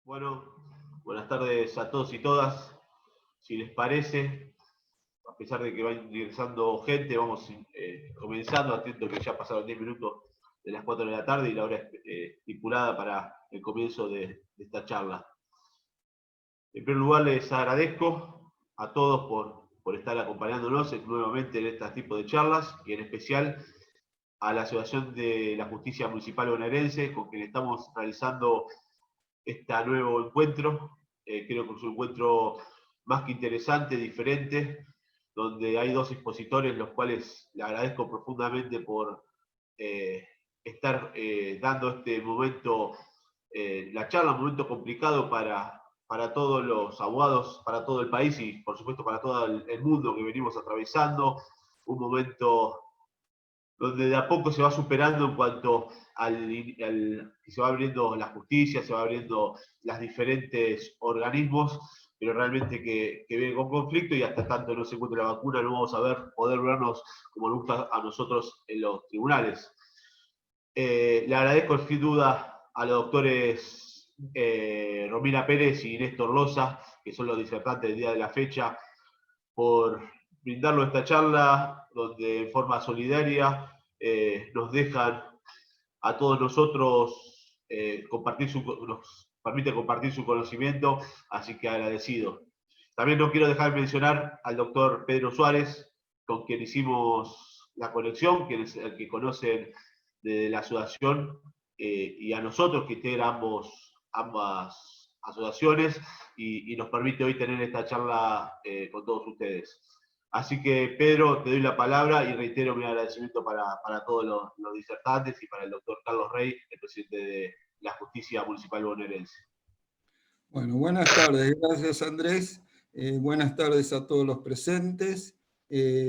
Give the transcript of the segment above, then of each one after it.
Bueno, buenas tardes a todos y todas. Si les parece, a pesar de que va ingresando gente, vamos comenzando, atento que ya pasaron 10 minutos de las 4 de la tarde y la hora estipulada para el comienzo de esta charla. En primer lugar, les agradezco a todos por estar acompañándonos nuevamente en este tipo de charlas y en especial a la Asociación de la Justicia Municipal Bonaerense, con quien estamos realizando este nuevo encuentro. Creo que es un encuentro más que interesante, diferente, donde hay dos expositores, los cuales le agradezco profundamente por estar dando este momento, la charla, un momento complicado para todos los abogados, para todo el país y por supuesto para todo el mundo que venimos atravesando, un momento donde de a poco se va superando en cuanto que se va abriendo la justicia, se va abriendo los diferentes organismos, pero realmente que viene con conflicto y hasta tanto no se encuentre la vacuna no vamos a poder vernos como nos gusta a nosotros en los tribunales. Le agradezco sin duda a los doctores Romina Pérez y Néstor Loza, que son los disertantes del día de la fecha, por brindarnos esta charla donde en forma solidaria nos dejan a todos nosotros nos permite compartir su conocimiento, así que agradecido. También no quiero dejar de mencionar al doctor Pedro Suárez, con quien hicimos la conexión, quien es el que conocen de la asociación, y a nosotros que integran ambas asociaciones y nos permite hoy tener esta charla con todos ustedes. Así que, Pedro, te doy la palabra y reitero mi agradecimiento para todos los disertantes y para el doctor Carlos Rey, el presidente de la Justicia Municipal Bonaerense. Bueno, buenas tardes. Gracias, Andrés. Buenas tardes a todos los presentes.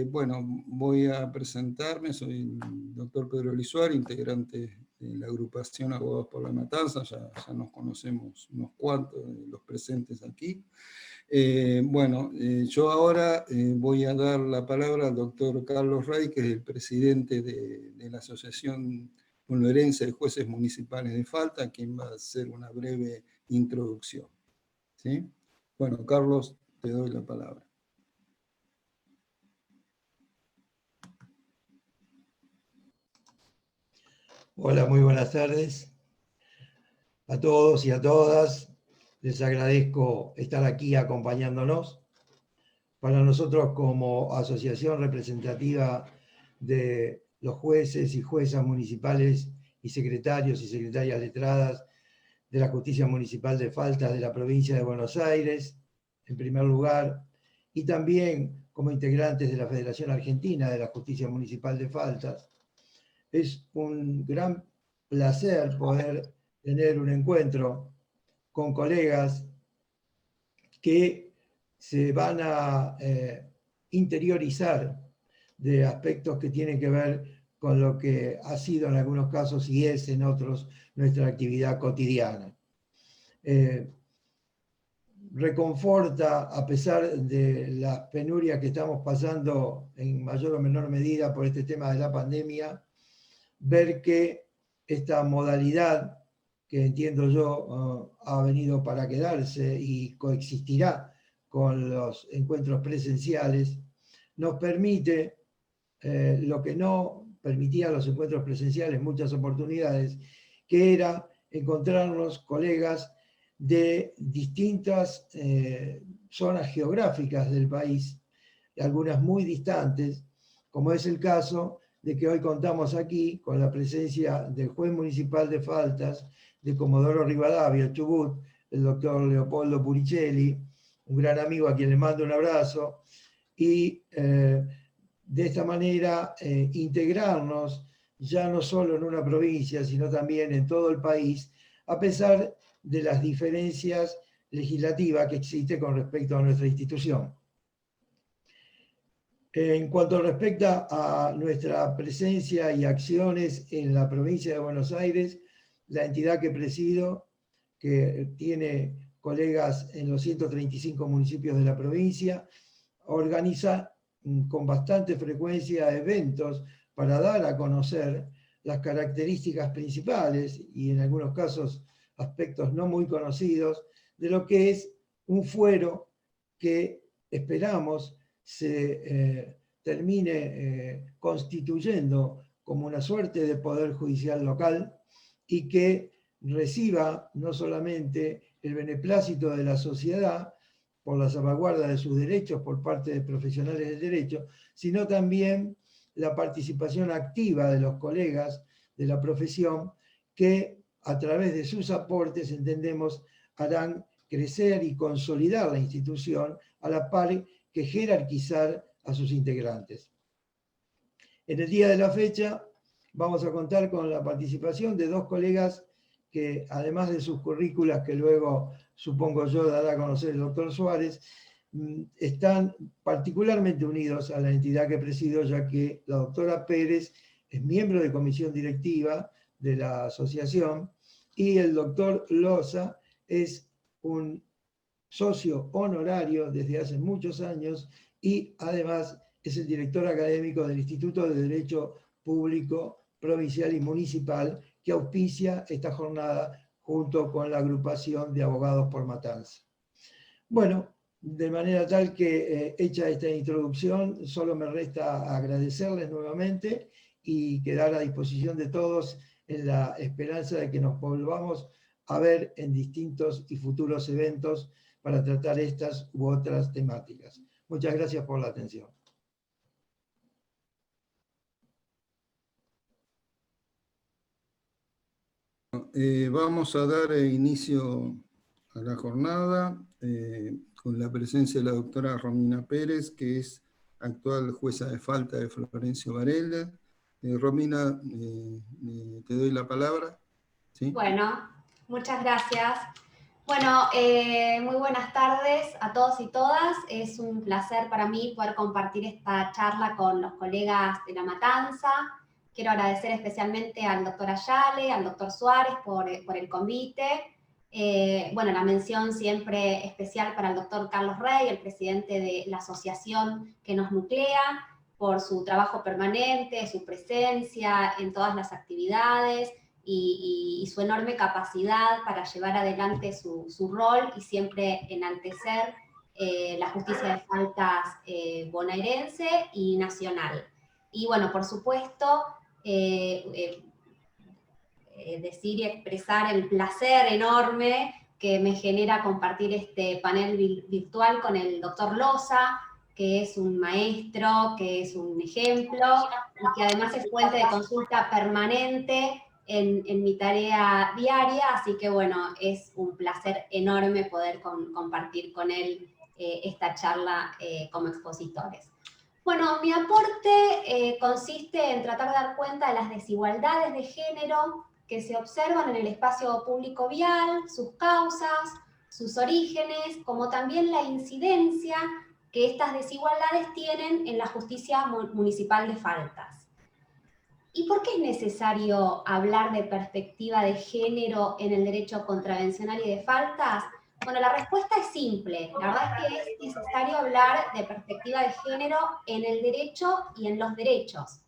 Bueno, voy a presentarme. Soy el doctor Pedro Lisuar, integrante de la agrupación Abogados por la Matanza. Ya nos conocemos unos cuantos de los presentes aquí. Yo ahora voy a dar la palabra al doctor Carlos Rey, que es el presidente de la Asociación Bonaerense de Jueces Municipales de Falta, quien va a hacer una breve introducción. ¿Sí? Bueno, Carlos, te doy la palabra. Hola, muy buenas tardes a todos y a todas. Les agradezco estar aquí acompañándonos. Para nosotros, como asociación representativa de los jueces y juezas municipales y secretarios y secretarias letradas de la Justicia Municipal de Faltas de la provincia de Buenos Aires, en primer lugar, y también como integrantes de la Federación Argentina de la Justicia Municipal de Faltas, es un gran placer poder tener un encuentro con colegas que se van a interiorizar de aspectos que tienen que ver con lo que ha sido en algunos casos y es en otros nuestra actividad cotidiana. Reconforta, a pesar de las penurias que estamos pasando en mayor o menor medida por este tema de la pandemia, ver que esta modalidad, que entiendo yo ha venido para quedarse y coexistirá con los encuentros presenciales, nos permite lo que no permitía los encuentros presenciales en muchas oportunidades, que era encontrarnos colegas de distintas zonas geográficas del país, algunas muy distantes, como es el caso de que hoy contamos aquí con la presencia del juez municipal de Faltas, de Comodoro Rivadavia, Chubut, el doctor Leopoldo Puricelli, un gran amigo a quien le mando un abrazo, y de esta manera integrarnos ya no solo en una provincia, sino también en todo el país, a pesar de las diferencias legislativas que existen con respecto a nuestra institución. En cuanto respecta a nuestra presencia y acciones en la provincia de Buenos Aires, la entidad que presido, que tiene colegas en los 135 municipios de la provincia, organiza con bastante frecuencia eventos para dar a conocer las características principales y en algunos casos aspectos no muy conocidos de lo que es un fuero que esperamos se termine constituyendo como una suerte de poder judicial local y que reciba no solamente el beneplácito de la sociedad por la salvaguarda de sus derechos por parte de profesionales del derecho, sino también la participación activa de los colegas de la profesión que a través de sus aportes, entendemos, harán crecer y consolidar la institución a la par que jerarquizar a sus integrantes. En el día de la fecha vamos a contar con la participación de dos colegas que, además de sus currículas que luego supongo yo dará a conocer el doctor Suárez, están particularmente unidos a la entidad que presido, ya que la doctora Pérez es miembro de comisión directiva de la asociación y el doctor Loza es un socio honorario desde hace muchos años y además es el director académico del Instituto de Derecho Público Provincial y Municipal que auspicia esta jornada junto con la agrupación de abogados por matanza. Bueno, de manera tal que hecha esta introducción, solo me resta agradecerles nuevamente y quedar a disposición de todos en la esperanza de que nos volvamos a ver en distintos y futuros eventos para tratar estas u otras temáticas. Muchas gracias por la atención. Vamos a dar inicio a la jornada con la presencia de la doctora Romina Pérez, que es actual jueza de falta de Florencio Varela. Romina, te doy la palabra. ¿Sí? Bueno, muchas gracias. Bueno, muy buenas tardes a todos y todas. Es un placer para mí poder compartir esta charla con los colegas de La Matanza. Quiero agradecer especialmente al doctor Ayale, al doctor Suárez por el convite. Bueno, la mención siempre especial para el doctor Carlos Rey, el presidente de la asociación que nos nuclea, por su trabajo permanente, su presencia en todas las actividades y su enorme capacidad para llevar adelante su rol y siempre enaltecer la justicia de faltas bonaerense y nacional. Y bueno, por supuesto, decir y expresar el placer enorme que me genera compartir este panel virtual con el doctor Loza, que es un maestro, que es un ejemplo, y que además es fuente de consulta permanente en mi tarea diaria, así que bueno, es un placer enorme poder compartir con él esta charla como expositores. Bueno, mi aporte consiste en tratar de dar cuenta de las desigualdades de género que se observan en el espacio público vial, sus causas, sus orígenes, como también la incidencia que estas desigualdades tienen en la justicia municipal de faltas. ¿Y por qué es necesario hablar de perspectiva de género en el derecho contravencional y de faltas? Bueno, la respuesta es simple. La verdad es que es necesario hablar de perspectiva de género en el derecho y en los derechos.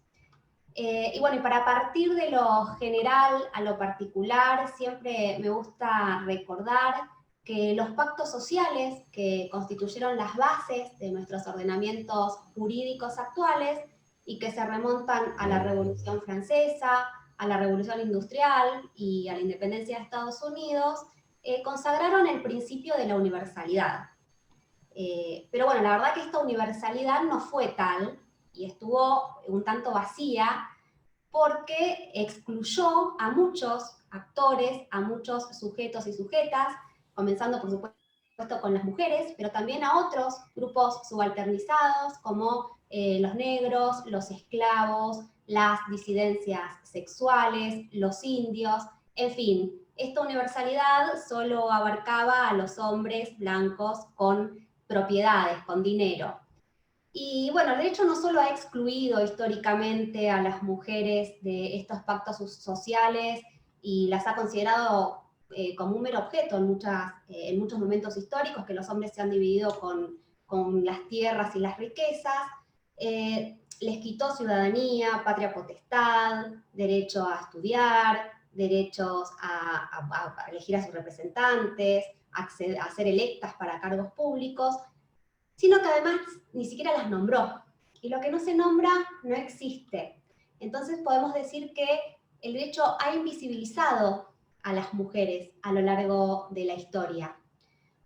Y bueno, y para partir de lo general a lo particular, siempre me gusta recordar que los pactos sociales que constituyeron las bases de nuestros ordenamientos jurídicos actuales y que se remontan a la Revolución Francesa, a la Revolución Industrial y a la independencia de Estados Unidos, consagraron el principio de la universalidad. Pero bueno, la verdad que esta universalidad no fue tal y estuvo un tanto vacía porque excluyó a muchos actores, a muchos sujetos y sujetas, comenzando por supuesto con las mujeres, pero también a otros grupos subalternizados como los negros, los esclavos, las disidencias sexuales, los indios, en fin. Esta universalidad solo abarcaba a los hombres blancos con propiedades, con dinero. Y bueno, el derecho no solo ha excluido históricamente a las mujeres de estos pactos sociales y las ha considerado como un mero objeto en muchos momentos históricos, que los hombres se han dividido con las tierras y las riquezas, les quitó ciudadanía, patria potestad, derecho a estudiar, derechos a elegir a sus representantes, a ser electas para cargos públicos, sino que además ni siquiera las nombró. Y lo que no se nombra no existe. Entonces podemos decir que el derecho ha invisibilizado a las mujeres a lo largo de la historia.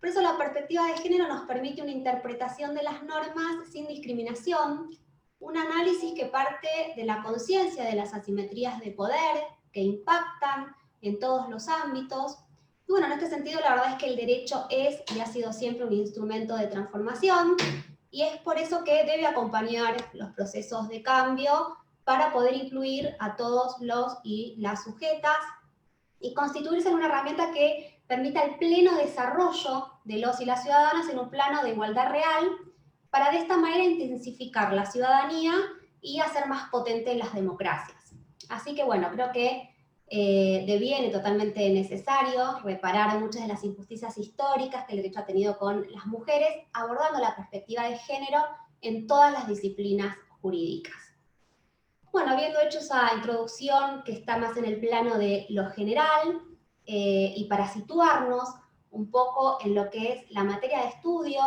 Por eso la perspectiva de género nos permite una interpretación de las normas sin discriminación, un análisis que parte de la conciencia de las asimetrías de poder que impactan en todos los ámbitos. Y bueno, en este sentido la verdad es que el derecho es y ha sido siempre un instrumento de transformación, y es por eso que debe acompañar los procesos de cambio para poder incluir a todos los y las sujetas y constituirse en una herramienta que permita el pleno desarrollo de los y las ciudadanas en un plano de igualdad real, para de esta manera intensificar la ciudadanía y hacer más potentes las democracias. Así que bueno, creo que deviene totalmente necesario reparar muchas de las injusticias históricas que el derecho ha tenido con las mujeres, abordando la perspectiva de género en todas las disciplinas jurídicas. Bueno, habiendo hecho esa introducción que está más en el plano de lo general, y para situarnos un poco en lo que es la materia de estudio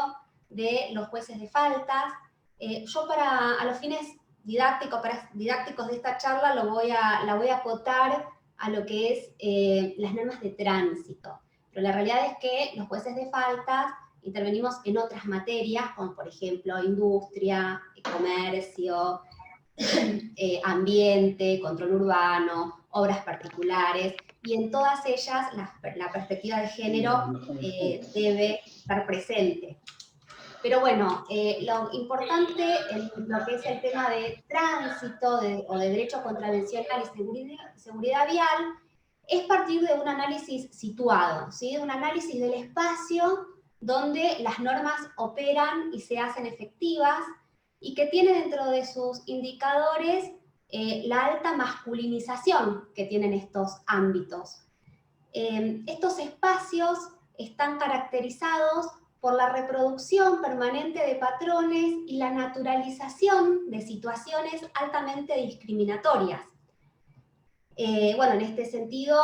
de los jueces de faltas, yo a los fines didácticos de esta charla la voy a acotar a lo que es las normas de tránsito. Pero la realidad es que los jueces de faltas intervenimos en otras materias, como por ejemplo industria, comercio, ambiente, control urbano, obras particulares, y en todas ellas la perspectiva de género debe estar presente. Pero bueno, lo importante en lo que es el tema de tránsito o de derecho contravencional y seguridad vial es partir de un análisis situado, ¿sí? Un análisis del espacio donde las normas operan y se hacen efectivas, y que tiene dentro de sus indicadores la alta masculinización que tienen estos ámbitos. Estos espacios están caracterizados por la reproducción permanente de patrones y la naturalización de situaciones altamente discriminatorias. Bueno, en este sentido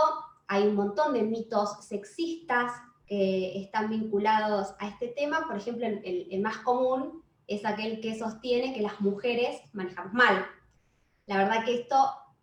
hay un montón de mitos sexistas que están vinculados a este tema. Por ejemplo, el más común es aquel que sostiene que las mujeres manejamos mal. La verdad que esto,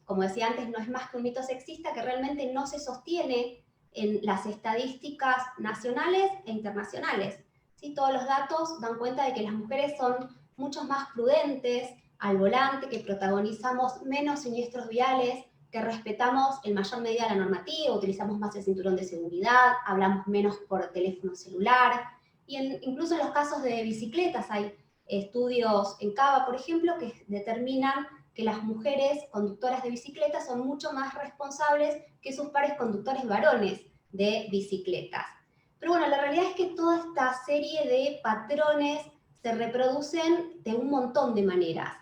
como decía antes, no es más que un mito sexista que realmente no se sostiene en las estadísticas nacionales e internacionales. ¿Sí? Todos los datos dan cuenta de que las mujeres son mucho más prudentes al volante, que protagonizamos menos siniestros viales, que respetamos en mayor medida la normativa, utilizamos más el cinturón de seguridad, hablamos menos por teléfono celular, y incluso en los casos de bicicletas hay estudios en Cava, por ejemplo, que determinan que las mujeres conductoras de bicicletas son mucho más responsables que sus pares conductores varones de bicicletas. Pero bueno, la realidad es que toda esta serie de patrones se reproducen de un montón de maneras.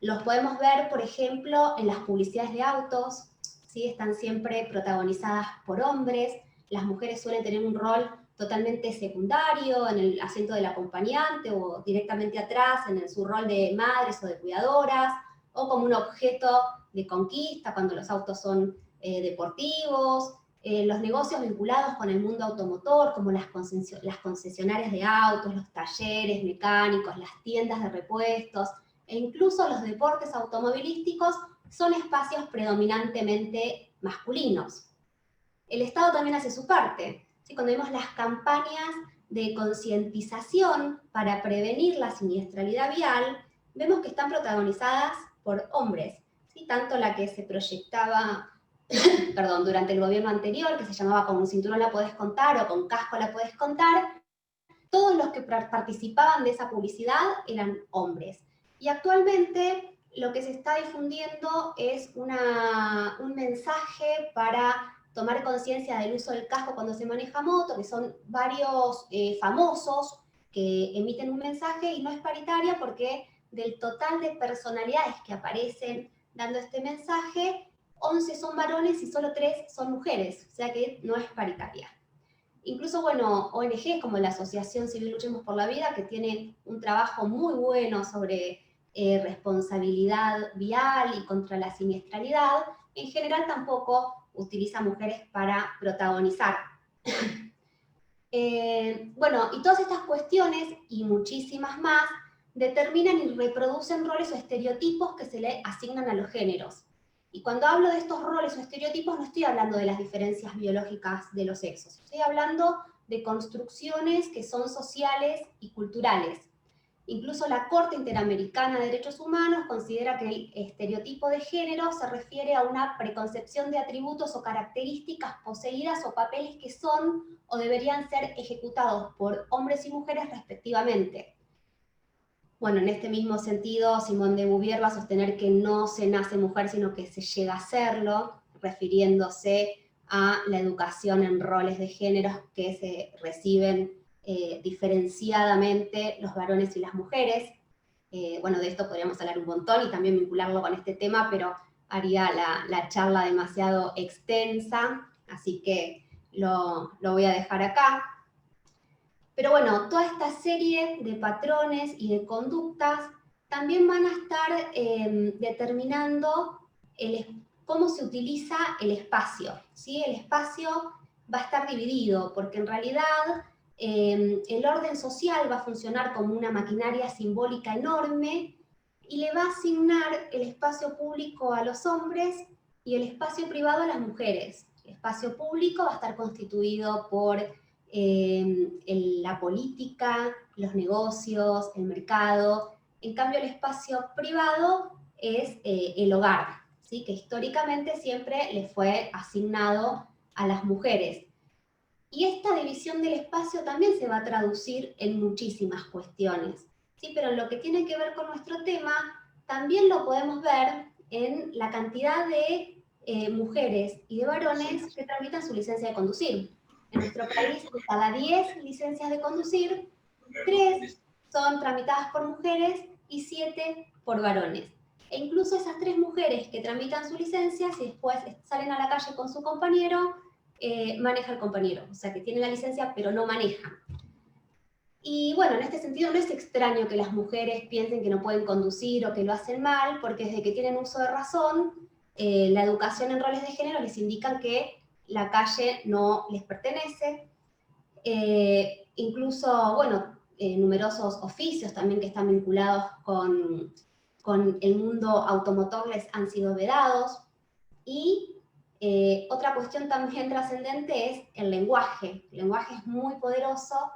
Los podemos ver, por ejemplo, en las publicidades de autos, ¿sí? Están siempre protagonizadas por hombres, las mujeres suelen tener un rol totalmente secundario en el asiento del acompañante o directamente atrás en su rol de madres o de cuidadoras, o como un objeto de conquista cuando los autos son deportivos, los negocios vinculados con el mundo automotor, como las concesionarias de autos, los talleres mecánicos, las tiendas de repuestos, e incluso los deportes automovilísticos son espacios predominantemente masculinos. El Estado también hace su parte. ¿Sí? Cuando vemos las campañas de concientización para prevenir la siniestralidad vial, vemos que están protagonizadas por hombres. ¿Sí? Tanto la que se proyectaba durante el gobierno anterior, que se llamaba Con un cinturón la podés contar o Con casco la podés contar, todos los que participaban de esa publicidad eran hombres. Y actualmente lo que se está difundiendo es un mensaje para tomar conciencia del uso del casco cuando se maneja moto, que son varios famosos que emiten un mensaje, y no es paritaria porque del total de personalidades que aparecen dando este mensaje, 11 son varones y solo 3 son mujeres, o sea que no es paritaria. Incluso, bueno, ONGs como la Asociación Civil Luchemos por la Vida, que tiene un trabajo muy bueno sobre responsabilidad vial y contra la siniestralidad, en general tampoco utiliza mujeres para protagonizar. Bueno, y todas estas cuestiones, y muchísimas más, determinan y reproducen roles o estereotipos que se le asignan a los géneros. Y cuando hablo de estos roles o estereotipos, no estoy hablando de las diferencias biológicas de los sexos, estoy hablando de construcciones que son sociales y culturales. Incluso la Corte Interamericana de Derechos Humanos considera que el estereotipo de género se refiere a una preconcepción de atributos o características poseídas o papeles que son o deberían ser ejecutados por hombres y mujeres respectivamente. Bueno, en este mismo sentido, Simone de Beauvoir va a sostener que no se nace mujer, sino que se llega a serlo, refiriéndose a la educación en roles de género que se reciben diferenciadamente los varones y las mujeres. Bueno, de esto podríamos hablar un montón y también vincularlo con este tema, pero haría la charla demasiado extensa, así que lo voy a dejar acá. Pero bueno, toda esta serie de patrones y de conductas también van a estar determinando cómo se utiliza el espacio, ¿sí? El espacio va a estar dividido, porque en realidad el orden social va a funcionar como una maquinaria simbólica enorme y le va a asignar el espacio público a los hombres y el espacio privado a las mujeres. El espacio público va a estar constituido por la política, los negocios, el mercado. En cambio, el espacio privado es el hogar, ¿sí? Que históricamente siempre le fue asignado a las mujeres. Y esta división del espacio también se va a traducir en muchísimas cuestiones, ¿sí? Pero en lo que tiene que ver con nuestro tema, también lo podemos ver en la cantidad de mujeres y de varones que tramitan su licencia de conducir. En nuestro país, de cada 10 licencias de conducir, 3 son tramitadas por mujeres y 7 por varones. E incluso esas 3 mujeres que tramitan su licencia, si después salen a la calle con su compañero, maneja el compañero. O sea, que tienen la licencia pero no manejan. Y bueno, en este sentido no es extraño que las mujeres piensen que no pueden conducir o que lo hacen mal, porque desde que tienen uso de razón, la educación en roles de género les indican que la calle no les pertenece. Incluso, bueno, numerosos oficios también que están vinculados con el mundo automotor les han sido vedados. Y otra cuestión también trascendente es el lenguaje. El lenguaje es muy poderoso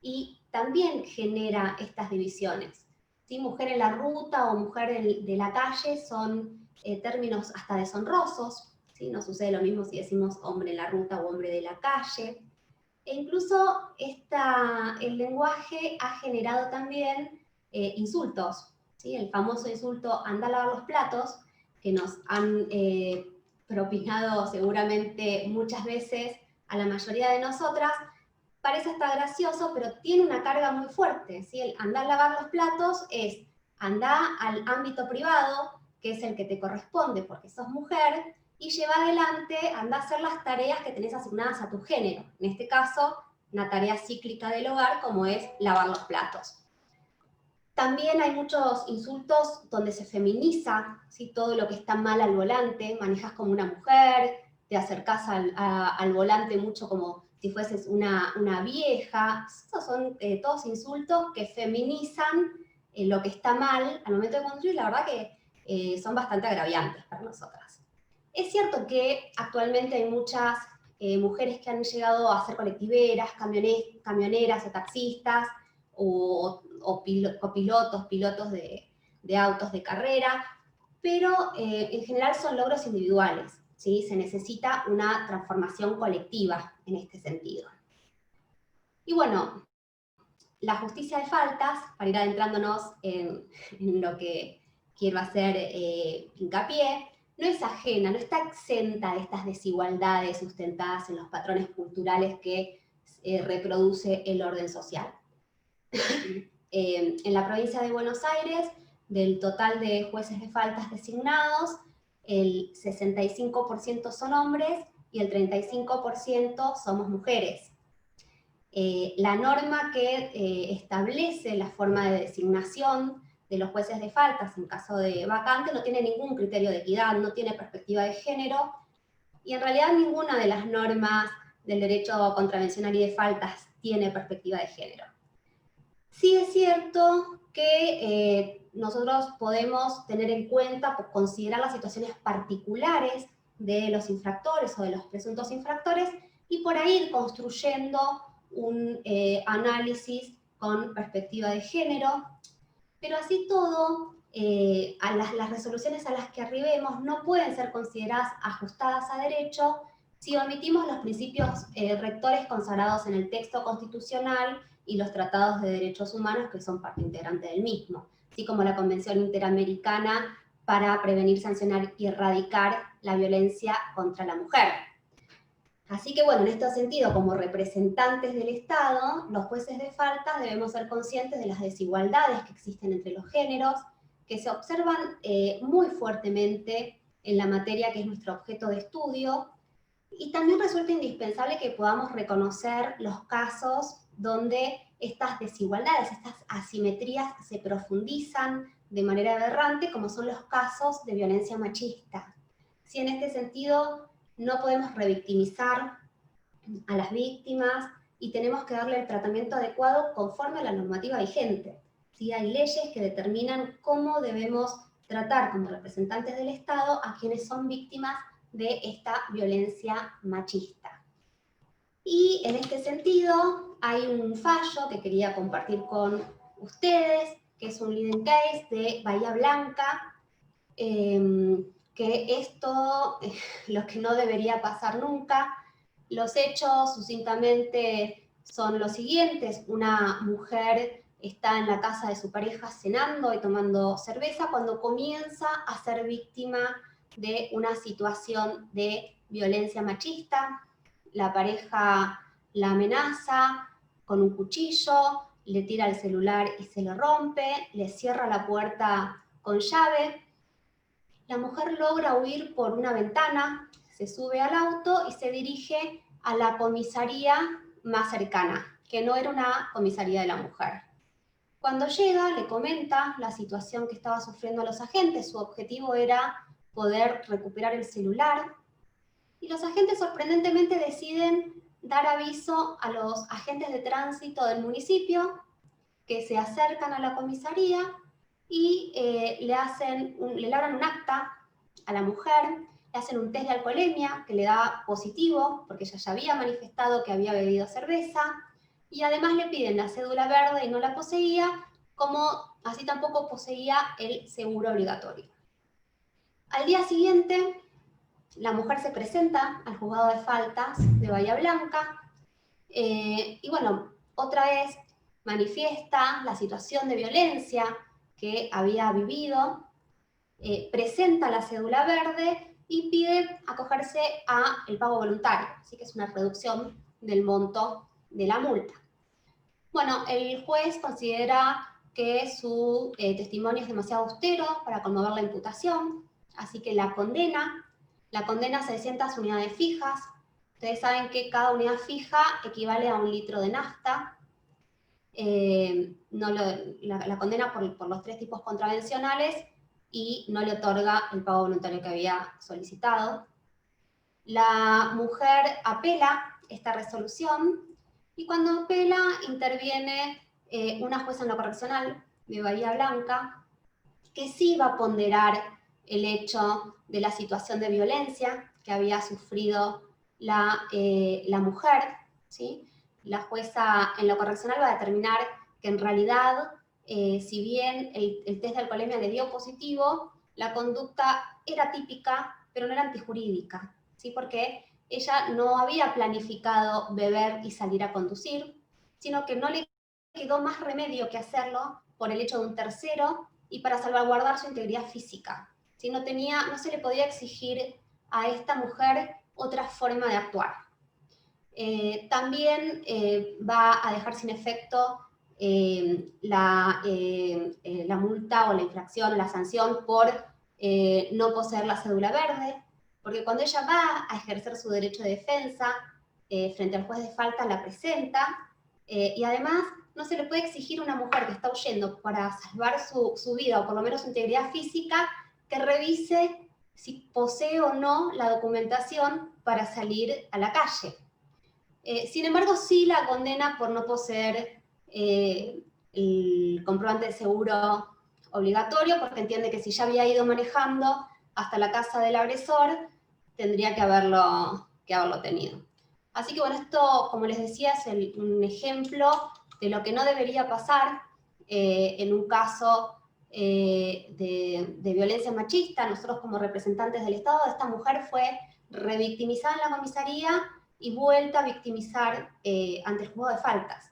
y también genera estas divisiones, ¿sí? Mujer en la ruta o mujer de la calle son términos hasta deshonrosos, ¿sí? No sucede lo mismo si decimos hombre en la ruta o hombre de la calle. E incluso el lenguaje ha generado también insultos, ¿sí? El famoso insulto anda a lavar los platos, que nos han propinado seguramente muchas veces a la mayoría de nosotras. Parece hasta gracioso, pero tiene una carga muy fuerte, ¿sí? El andar a lavar los platos es andar al ámbito privado, que es el que te corresponde porque sos mujer, y lleva adelante, anda a hacer las tareas que tenés asignadas a tu género. En este caso, una tarea cíclica del hogar, como es lavar los platos. También hay muchos insultos donde se feminiza, ¿sí? Todo lo que está mal al volante, manejas como una mujer, te acercás al volante mucho como si fueses una vieja. Estos son todos insultos que feminizan lo que está mal al momento de conducir, y la verdad que son bastante agraviantes para nosotras. Es cierto que actualmente hay muchas mujeres que han llegado a ser colectiveras, camioneras o taxistas, o copilotos, pilotos de autos de carrera, pero en general son logros individuales, ¿sí? Se necesita una transformación colectiva en este sentido. Y bueno, la justicia de faltas, para ir adentrándonos en lo que quiero hacer hincapié, no es ajena, no está exenta de estas desigualdades sustentadas en los patrones culturales que reproduce el orden social. En la provincia de Buenos Aires, del total de jueces de faltas designados, el 65% son hombres y el 35% somos mujeres. La norma que establece la forma de designación de los jueces de faltas en caso de vacante no tiene ningún criterio de equidad, no tiene perspectiva de género, y en realidad ninguna de las normas del derecho contravencional y de faltas tiene perspectiva de género. Sí es cierto que nosotros podemos tener en cuenta, considerar las situaciones particulares de los infractores o de los presuntos infractores y por ahí ir construyendo un análisis con perspectiva de género, pero así todo, las resoluciones a las que arribemos no pueden ser consideradas ajustadas a derecho si omitimos los principios rectores consagrados en el texto constitucional y los tratados de derechos humanos que son parte integrante del mismo, así como la Convención Interamericana para prevenir, sancionar y erradicar la violencia contra la mujer. Así que bueno, en este sentido, como representantes del Estado, los jueces de faltas debemos ser conscientes de las desigualdades que existen entre los géneros, que se observan muy fuertemente en la materia que es nuestro objeto de estudio, y también resulta indispensable que podamos reconocer los casos donde estas desigualdades, estas asimetrías se profundizan de manera aberrante, como son los casos de violencia machista. Si en este sentido no podemos revictimizar a las víctimas y tenemos que darle el tratamiento adecuado conforme a la normativa vigente. ¿Sí? Hay leyes que determinan cómo debemos tratar como representantes del Estado a quienes son víctimas de esta violencia machista. Y en este sentido hay un fallo que quería compartir con ustedes, que es un leading case de Bahía Blanca, que esto, lo que no debería pasar nunca. Los hechos sucintamente son los siguientes: una mujer está en la casa de su pareja cenando y tomando cerveza cuando comienza a ser víctima de una situación de violencia machista. La pareja la amenaza con un cuchillo, le tira el celular y se lo rompe, le cierra la puerta con llave. La mujer logra huir por una ventana, se sube al auto y se dirige a la comisaría más cercana, que no era una comisaría de la mujer. Cuando llega, le comenta la situación que estaba sufriendo a los agentes. Su objetivo era poder recuperar el celular. Y los agentes sorprendentemente deciden dar aviso a los agentes de tránsito del municipio, que se acercan a la comisaría y le labran un acta a la mujer, le hacen un test de alcoholemia que le da positivo, porque ella ya había manifestado que había bebido cerveza, y además le piden la cédula verde y no la poseía, como así tampoco poseía el seguro obligatorio. Al día siguiente, la mujer se presenta al juzgado de faltas de Bahía Blanca, y bueno, otra vez manifiesta la situación de violencia que había vivido, presenta la cédula verde y pide acogerse al pago voluntario, así que es una reducción del monto de la multa. Bueno, el juez considera que su testimonio es demasiado austero para conmover la imputación, así que la condena a 600 unidades fijas. Ustedes saben que cada unidad fija equivale a 1 litro de nafta. La condena por los 3 tipos contravencionales y no le otorga el pago voluntario que había solicitado. La mujer apela esta resolución y cuando apela interviene una jueza en lo correccional de Bahía Blanca que sí va a ponderar el hecho de la situación de violencia que había sufrido la mujer, ¿sí? La jueza en lo correccional va a determinar que en realidad, si bien el test de alcoholemia le dio positivo, la conducta era típica, pero no era antijurídica, ¿sí? Porque ella no había planificado beber y salir a conducir, sino que no le quedó más remedio que hacerlo por el hecho de un tercero y para salvaguardar su integridad física. ¿Sí? No se le podía exigir a esta mujer otra forma de actuar. También va a dejar sin efecto la multa o la infracción o la sanción por no poseer la cédula verde, porque cuando ella va a ejercer su derecho de defensa frente al juez de falta la presenta, y además no se le puede exigir a una mujer que está huyendo para salvar su vida o por lo menos su integridad física que revise si posee o no la documentación para salir a la calle. Sin embargo, sí la condena por no poseer el comprobante de seguro obligatorio, porque entiende que si ya había ido manejando hasta la casa del agresor, tendría que haberlo tenido. Así que bueno, esto, como les decía, es un ejemplo de lo que no debería pasar en un caso de violencia machista. Nosotros, como representantes del Estado, esta mujer fue revictimizada en la comisaría y vuelta a victimizar ante el juzgado de faltas.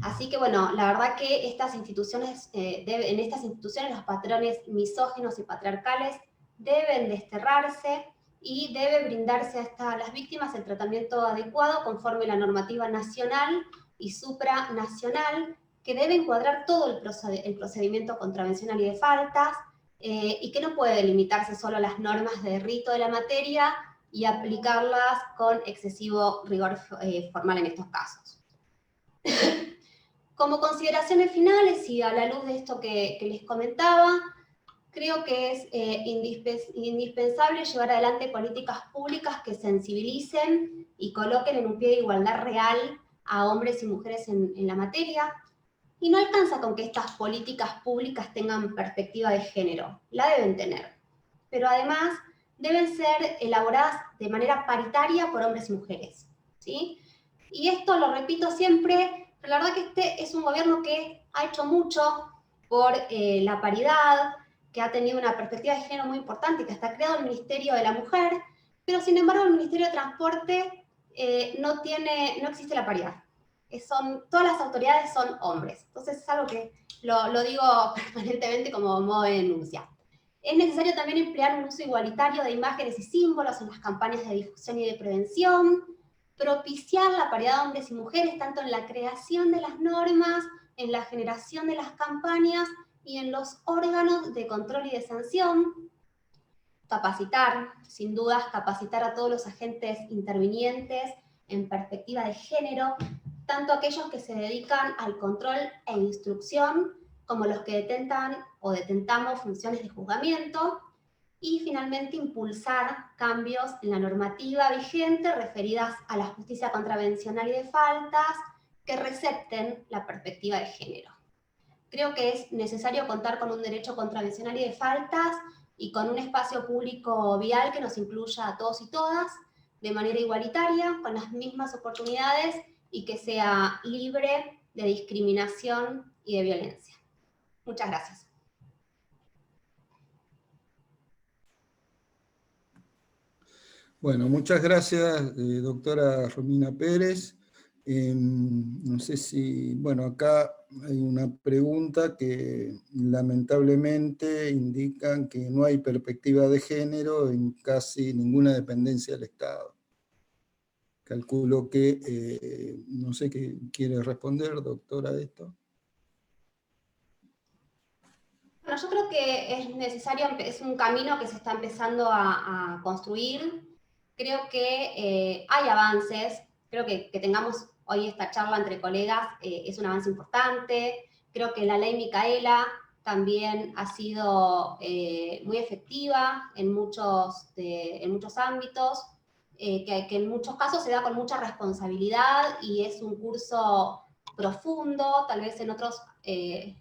Así que bueno, la verdad que estas instituciones, en estas instituciones los patrones misóginos y patriarcales deben desterrarse y debe brindarse a las víctimas el tratamiento adecuado conforme la normativa nacional y supranacional, que debe encuadrar todo el procedimiento contravencional y de faltas, y que no puede limitarse solo a las normas de rito de la materia y aplicarlas con excesivo rigor formal en estos casos. Como consideraciones finales y a la luz de esto que les comentaba, creo que es indispensable llevar adelante políticas públicas que sensibilicen y coloquen en un pie de igualdad real a hombres y mujeres en la materia. Y no alcanza con que estas políticas públicas tengan perspectiva de género, la deben tener. Pero además deben ser elaboradas de manera paritaria por hombres y mujeres, ¿sí? Y esto lo repito siempre, pero la verdad que este es un gobierno que ha hecho mucho por la paridad, que ha tenido una perspectiva de género muy importante, que hasta ha creado el Ministerio de la Mujer, pero sin embargo el Ministerio de Transporte no existe la paridad. Todas las autoridades son hombres. Entonces es algo que lo digo permanentemente como modo de denuncia. Es necesario también emplear un uso igualitario de imágenes y símbolos en las campañas de difusión y de prevención, propiciar la paridad de hombres y mujeres tanto en la creación de las normas, en la generación de las campañas y en los órganos de control y de sanción. Capacitar, sin dudas, capacitar a todos los agentes intervinientes en perspectiva de género, tanto aquellos que se dedican al control e instrucción, como los que detentan o detentamos funciones de juzgamiento, y finalmente impulsar cambios en la normativa vigente referidas a la justicia contravencional y de faltas que recepten la perspectiva de género. Creo que es necesario contar con un derecho contravencional y de faltas y con un espacio público vial que nos incluya a todos y todas de manera igualitaria, con las mismas oportunidades y que sea libre de discriminación y de violencia. Muchas gracias. Bueno, muchas gracias, doctora Romina Pérez. No sé si, bueno, acá hay una pregunta que lamentablemente indican que no hay perspectiva de género en casi ninguna dependencia del Estado. Calculo que, no sé qué quiere responder, doctora, a esto. Bueno, yo creo que es necesario, es un camino que se está empezando a construir. Creo que hay avances, creo que tengamos hoy esta charla entre colegas es un avance importante. Creo que la ley Micaela también ha sido muy efectiva en muchos ámbitos, que en muchos casos se da con mucha responsabilidad y es un curso profundo, tal vez en otros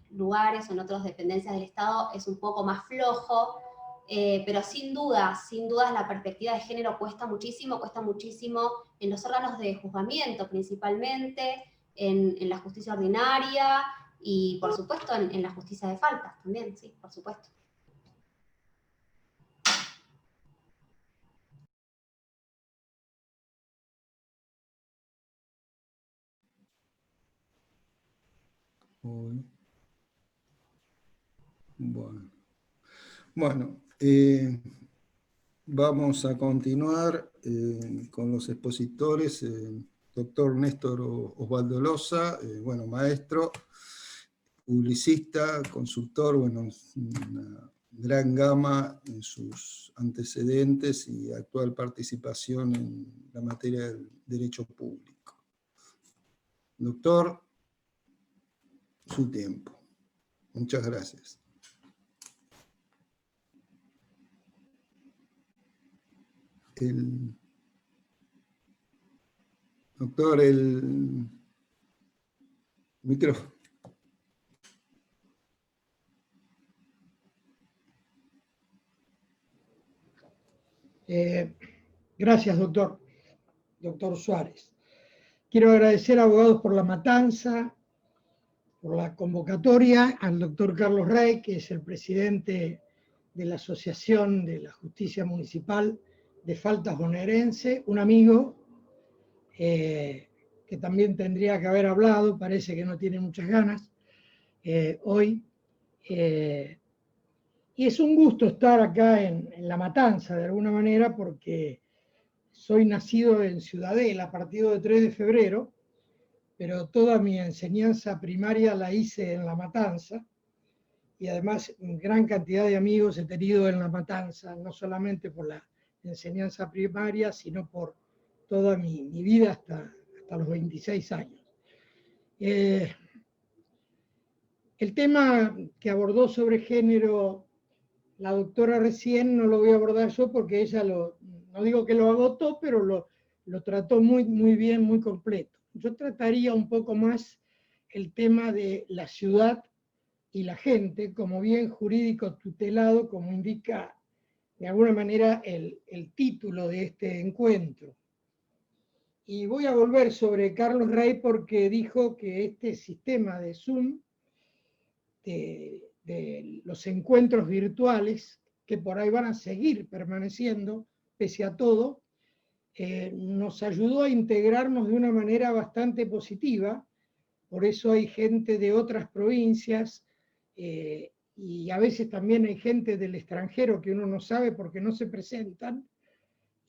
lugares o en otras dependencias del Estado es un poco más flojo, pero sin dudas la perspectiva de género cuesta muchísimo en los órganos de juzgamiento principalmente, en la justicia ordinaria y por supuesto en la justicia de faltas también, sí, por supuesto. Bueno, vamos a continuar con los expositores. Doctor Néstor Osvaldo Loza, bueno, maestro, publicista, consultor, bueno, una gran gama en sus antecedentes y actual participación en la materia del derecho público. Doctor, su tiempo. Muchas gracias. Doctor, el micrófono. Gracias, doctor Suárez. Quiero agradecer a Abogados por la Matanza, por la convocatoria, al doctor Carlos Rey, que es el presidente de la Asociación de la Justicia Municipal de Faltas bonaerense, un amigo que también tendría que haber hablado, parece que no tiene muchas ganas hoy. Y es un gusto estar acá en La Matanza, de alguna manera, porque soy nacido en Ciudadela, partido de 3 de febrero, pero toda mi enseñanza primaria la hice en La Matanza, y además gran cantidad de amigos he tenido en La Matanza, no solamente por la enseñanza primaria, sino por toda mi vida hasta los 26 años. El tema que abordó sobre género la doctora recién no lo voy a abordar yo porque ella no digo que lo agotó, pero lo trató muy bien, muy completo. Yo trataría un poco más el tema de la ciudad y la gente como bien jurídico tutelado, como indica de alguna manera el título de este encuentro. Y voy a volver sobre Carlos Rey porque dijo que este sistema de Zoom, de los encuentros virtuales, que por ahí van a seguir permaneciendo pese a todo, nos ayudó a integrarnos de una manera bastante positiva. Por eso hay gente de otras provincias y a veces también hay gente del extranjero que uno no sabe porque no se presentan,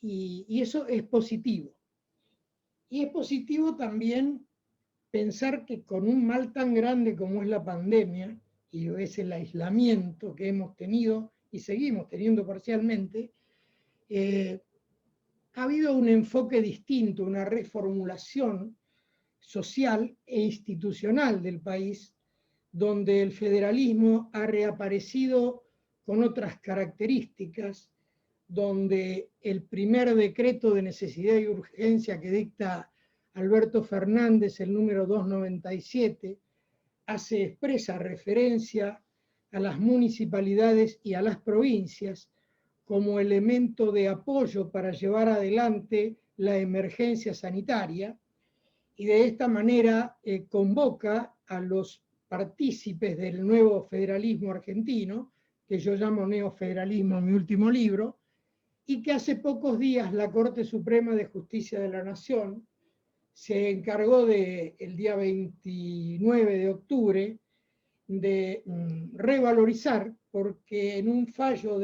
y eso es positivo. Y es positivo también pensar que con un mal tan grande como es la pandemia, y es el aislamiento que hemos tenido y seguimos teniendo parcialmente, ha habido un enfoque distinto, una reformulación social e institucional del país, donde el federalismo ha reaparecido con otras características, donde el primer decreto de necesidad y urgencia que dicta Alberto Fernández, el número 297, hace expresa referencia a las municipalidades y a las provincias como elemento de apoyo para llevar adelante la emergencia sanitaria, y de esta manera convoca a los partícipes del nuevo federalismo argentino, que yo llamo neofederalismo en mi último libro, y que hace pocos días la Corte Suprema de Justicia de la Nación se encargó el día 29 de octubre de revalorizar, porque en un fallo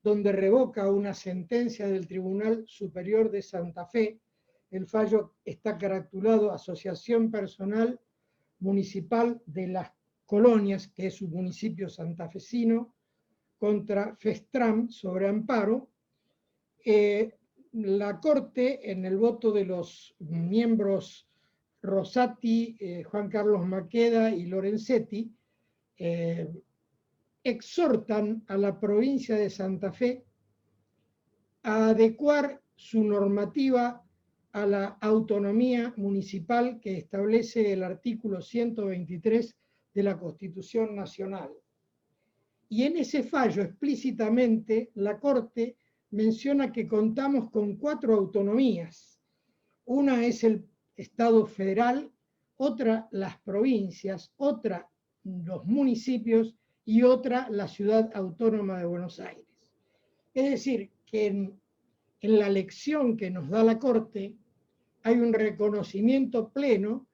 donde revoca una sentencia del Tribunal Superior de Santa Fe, el fallo está caratulado Asociación Personal Municipal de las Colonias, que es un municipio santafesino, contra Festram sobre amparo. La Corte, en el voto de los miembros Rosati, Juan Carlos Maqueda y Lorenzetti, exhortan a la provincia de Santa Fe a adecuar su normativa a la autonomía municipal que establece el artículo 123 de la Constitución Nacional. Y en ese fallo explícitamente la Corte menciona que contamos con 4 autonomías. Una es el Estado federal, otra las provincias, otra los municipios y otra la Ciudad Autónoma de Buenos Aires. Es decir, que en la lección que nos da la Corte hay un reconocimiento pleno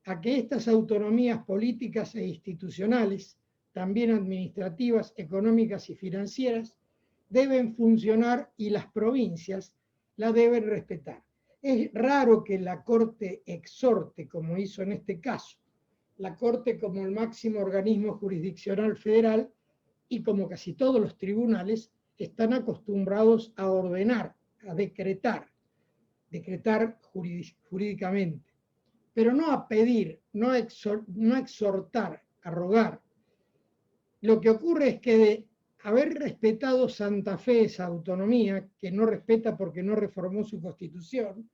a que estas autonomías políticas e institucionales, también administrativas, económicas y financieras, deben funcionar y las provincias la deben respetar. Es raro que la Corte exhorte, como hizo en este caso, la Corte como el máximo organismo jurisdiccional federal, y como casi todos los tribunales, están acostumbrados a ordenar, a decretar jurídicamente, pero no a pedir, no a exhortar, a rogar. Lo que ocurre es que de haber respetado Santa Fe esa autonomía, que no respeta porque no reformó su constitución,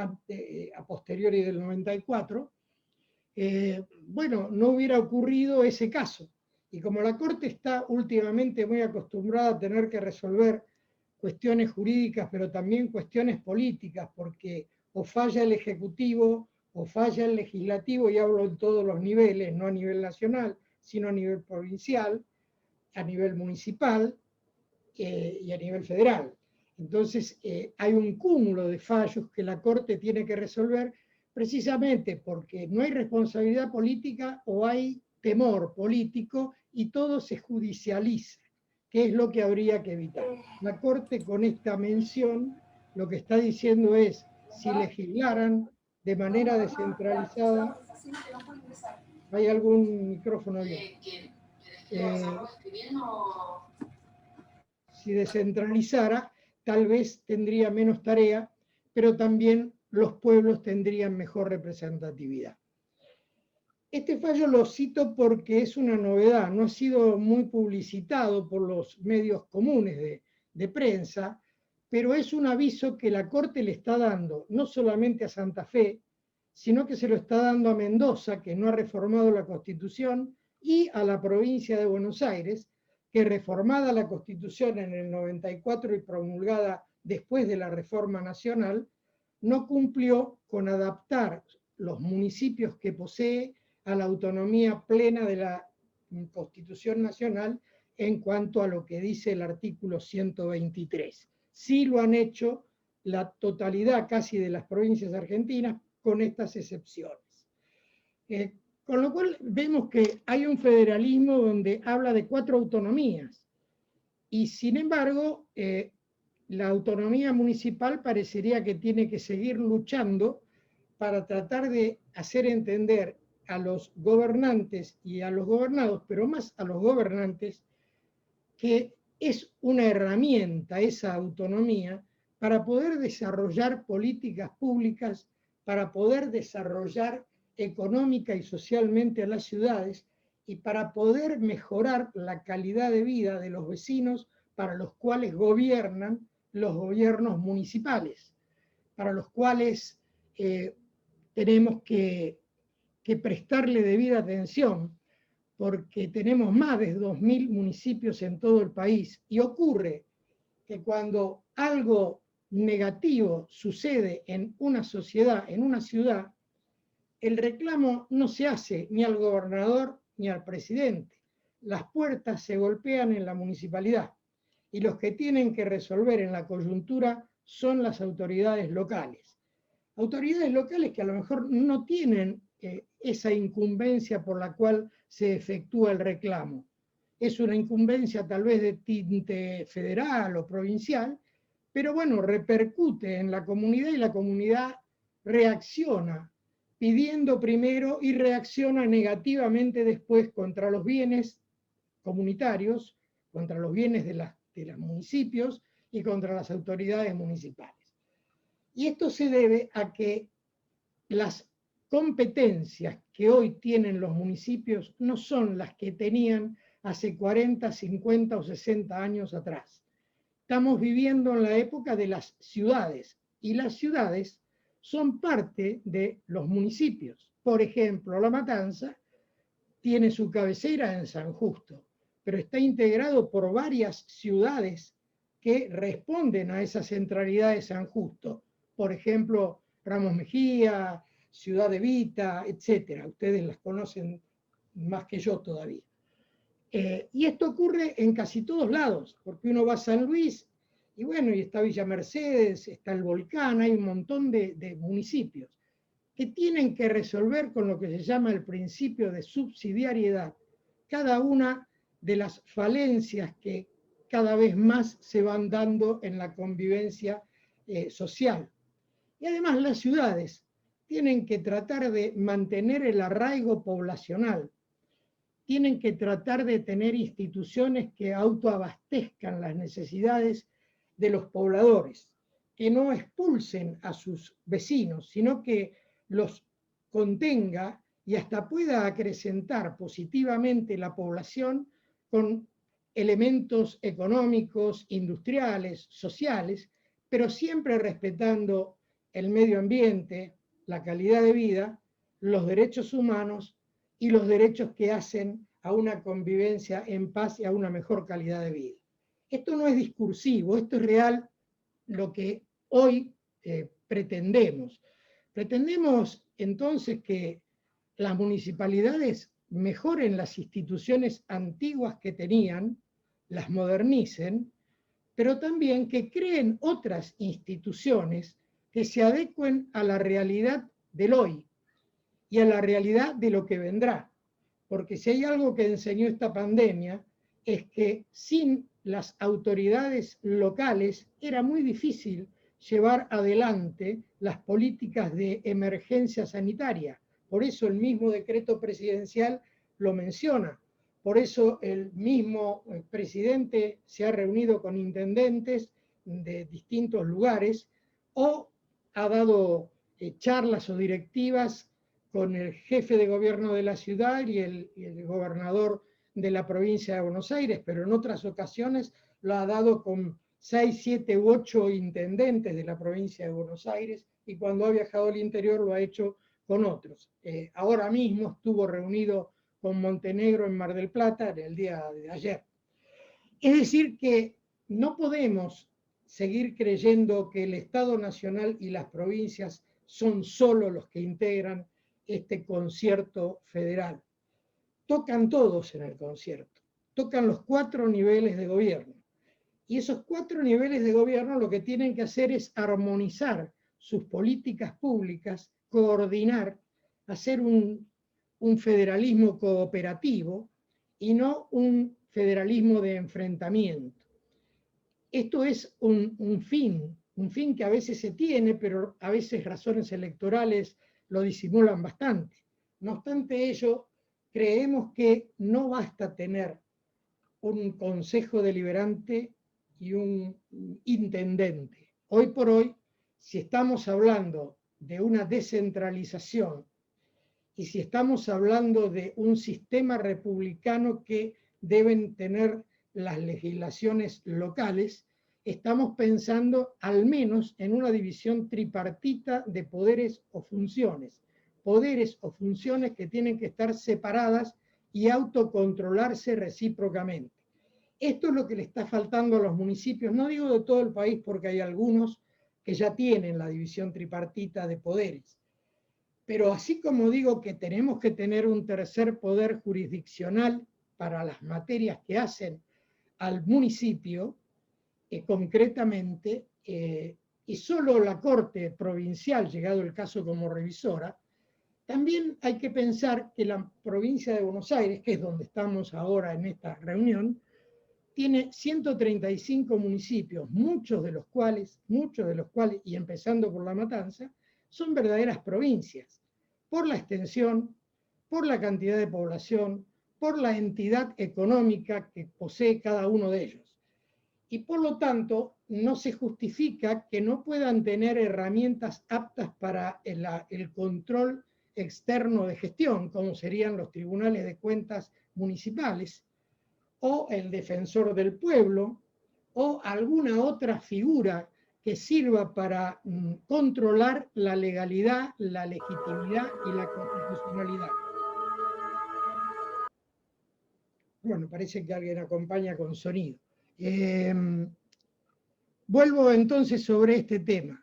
a posteriori del 94, bueno, no hubiera ocurrido ese caso. Y como la Corte está últimamente muy acostumbrada a tener que resolver cuestiones jurídicas, pero también cuestiones políticas, porque o falla el Ejecutivo o falla el Legislativo, y hablo en todos los niveles, no a nivel nacional, sino a nivel provincial, a nivel municipal y a nivel federal. Entonces, hay un cúmulo de fallos que la Corte tiene que resolver precisamente porque no hay responsabilidad política o hay temor político y todo se judicializa, que es lo que habría que evitar. La Corte con esta mención lo que está diciendo es, si legislaran de manera descentralizada, ¿hay algún micrófono abierto? Si descentralizara, tal vez tendría menos tarea, pero también los pueblos tendrían mejor representatividad. Este fallo lo cito porque es una novedad, no ha sido muy publicitado por los medios comunes de prensa, pero es un aviso que la Corte le está dando no solamente a Santa Fe, sino que se lo está dando a Mendoza, que no ha reformado la Constitución, y a la provincia de Buenos Aires, que reformada la Constitución en el 94 y promulgada después de la reforma nacional, no cumplió con adaptar los municipios que posee a la autonomía plena de la Constitución Nacional en cuanto a lo que dice el artículo 123. Sí lo han hecho la totalidad casi de las provincias argentinas, con estas excepciones. Con lo cual vemos que hay un federalismo donde habla de 4 autonomías y sin embargo la autonomía municipal parecería que tiene que seguir luchando para tratar de hacer entender a los gobernantes y a los gobernados, pero más a los gobernantes, que es una herramienta esa autonomía para poder desarrollar políticas públicas, para poder desarrollar económica y socialmente a las ciudades y para poder mejorar la calidad de vida de los vecinos para los cuales gobiernan los gobiernos municipales, para los cuales tenemos que prestarle debida atención, porque tenemos más de 2.000 municipios en todo el país y ocurre que cuando algo negativo sucede en una sociedad, en una ciudad, el reclamo no se hace ni al gobernador ni al presidente. Las puertas se golpean en la municipalidad y los que tienen que resolver en la coyuntura son las autoridades locales. Autoridades locales que a lo mejor no tienen esa incumbencia por la cual se efectúa el reclamo. Es una incumbencia tal vez de tinte federal o provincial, pero bueno, repercute en la comunidad y la comunidad reacciona pidiendo primero y reacciona negativamente después contra los bienes comunitarios, contra los bienes de los municipios y contra las autoridades municipales. Y esto se debe a que las competencias que hoy tienen los municipios no son las que tenían hace 40, 50 o 60 años atrás. Estamos viviendo en la época de las ciudades y las ciudades son parte de los municipios. Por ejemplo, La Matanza tiene su cabecera en San Justo, pero está integrado por varias ciudades que responden a esa centralidad de San Justo. Por ejemplo, Ramos Mejía, Ciudad Evita, etc. Ustedes las conocen más que yo todavía. Y esto ocurre en casi todos lados, porque uno va a San Luis y bueno, y está Villa Mercedes, está el Volcán, hay un montón de municipios que tienen que resolver con lo que se llama el principio de subsidiariedad cada una de las falencias que cada vez más se van dando en la convivencia social. Y además las ciudades tienen que tratar de mantener el arraigo poblacional, tienen que tratar de tener instituciones que autoabastezcan las necesidades de los pobladores, que no expulsen a sus vecinos, sino que los contenga y hasta pueda acrecentar positivamente la población con elementos económicos, industriales, sociales, pero siempre respetando el medio ambiente, la calidad de vida, los derechos humanos y los derechos que hacen a una convivencia en paz y a una mejor calidad de vida. Esto no es discursivo, esto es real lo que hoy pretendemos. Pretendemos entonces que las municipalidades mejoren las instituciones antiguas que tenían, las modernicen, pero también que creen otras instituciones que se adecuen a la realidad del hoy y a la realidad de lo que vendrá. Porque si hay algo que enseñó esta pandemia es que sin las autoridades locales era muy difícil llevar adelante las políticas de emergencia sanitaria. Por eso el mismo decreto presidencial lo menciona. Por eso el mismo presidente se ha reunido con intendentes de distintos lugares o ha dado charlas o directivas con el jefe de gobierno de la ciudad y el gobernador de la provincia de Buenos Aires, pero en otras ocasiones lo ha dado con 6, 7 u 8 intendentes de la provincia de Buenos Aires, y cuando ha viajado al interior lo ha hecho con otros. Ahora mismo estuvo reunido con Montenegro en Mar del Plata en el día de ayer. Es decir, que no podemos seguir creyendo que el Estado Nacional y las provincias son solo los que integran este concierto federal. Tocan todos en el concierto, tocan los 4 niveles de gobierno. Y esos 4 niveles de gobierno lo que tienen que hacer es armonizar sus políticas públicas, coordinar, hacer un federalismo cooperativo y no un federalismo de enfrentamiento. Esto es un fin que a veces se tiene, pero a veces razones electorales lo disimulan bastante. No obstante ello, creemos que no basta tener un consejo deliberante y un intendente. Hoy por hoy, si estamos hablando de una descentralización y si estamos hablando de un sistema republicano que deben tener las legislaciones locales, estamos pensando al menos en una división tripartita de poderes o funciones que tienen que estar separadas y autocontrolarse recíprocamente. Esto es lo que le está faltando a los municipios, no digo de todo el país porque hay algunos que ya tienen la división tripartita de poderes, pero así como digo que tenemos que tener un tercer poder jurisdiccional para las materias que hacen al municipio, concretamente, y solo la Corte Provincial, llegado el caso como revisora, también hay que pensar que la provincia de Buenos Aires, que es donde estamos ahora en esta reunión, tiene 135 municipios, muchos de los cuales, y empezando por La Matanza, son verdaderas provincias, por la extensión, por la cantidad de población, por la entidad económica que posee cada uno de ellos. Y por lo tanto, no se justifica que no puedan tener herramientas aptas para el control externo de gestión, como serían los tribunales de cuentas municipales, o el defensor del pueblo, o alguna otra figura que sirva para controlar la legalidad, la legitimidad y la constitucionalidad. Bueno, parece que alguien acompaña con sonido. Vuelvo entonces sobre este tema.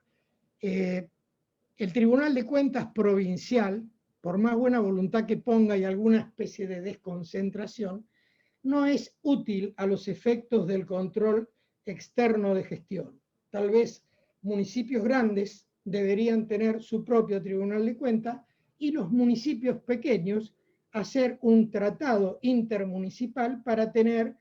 El Tribunal de Cuentas Provincial, por más buena voluntad que ponga y alguna especie de desconcentración, no es útil a los efectos del control externo de gestión. Tal vez municipios grandes deberían tener su propio Tribunal de Cuentas y los municipios pequeños hacer un tratado intermunicipal para tener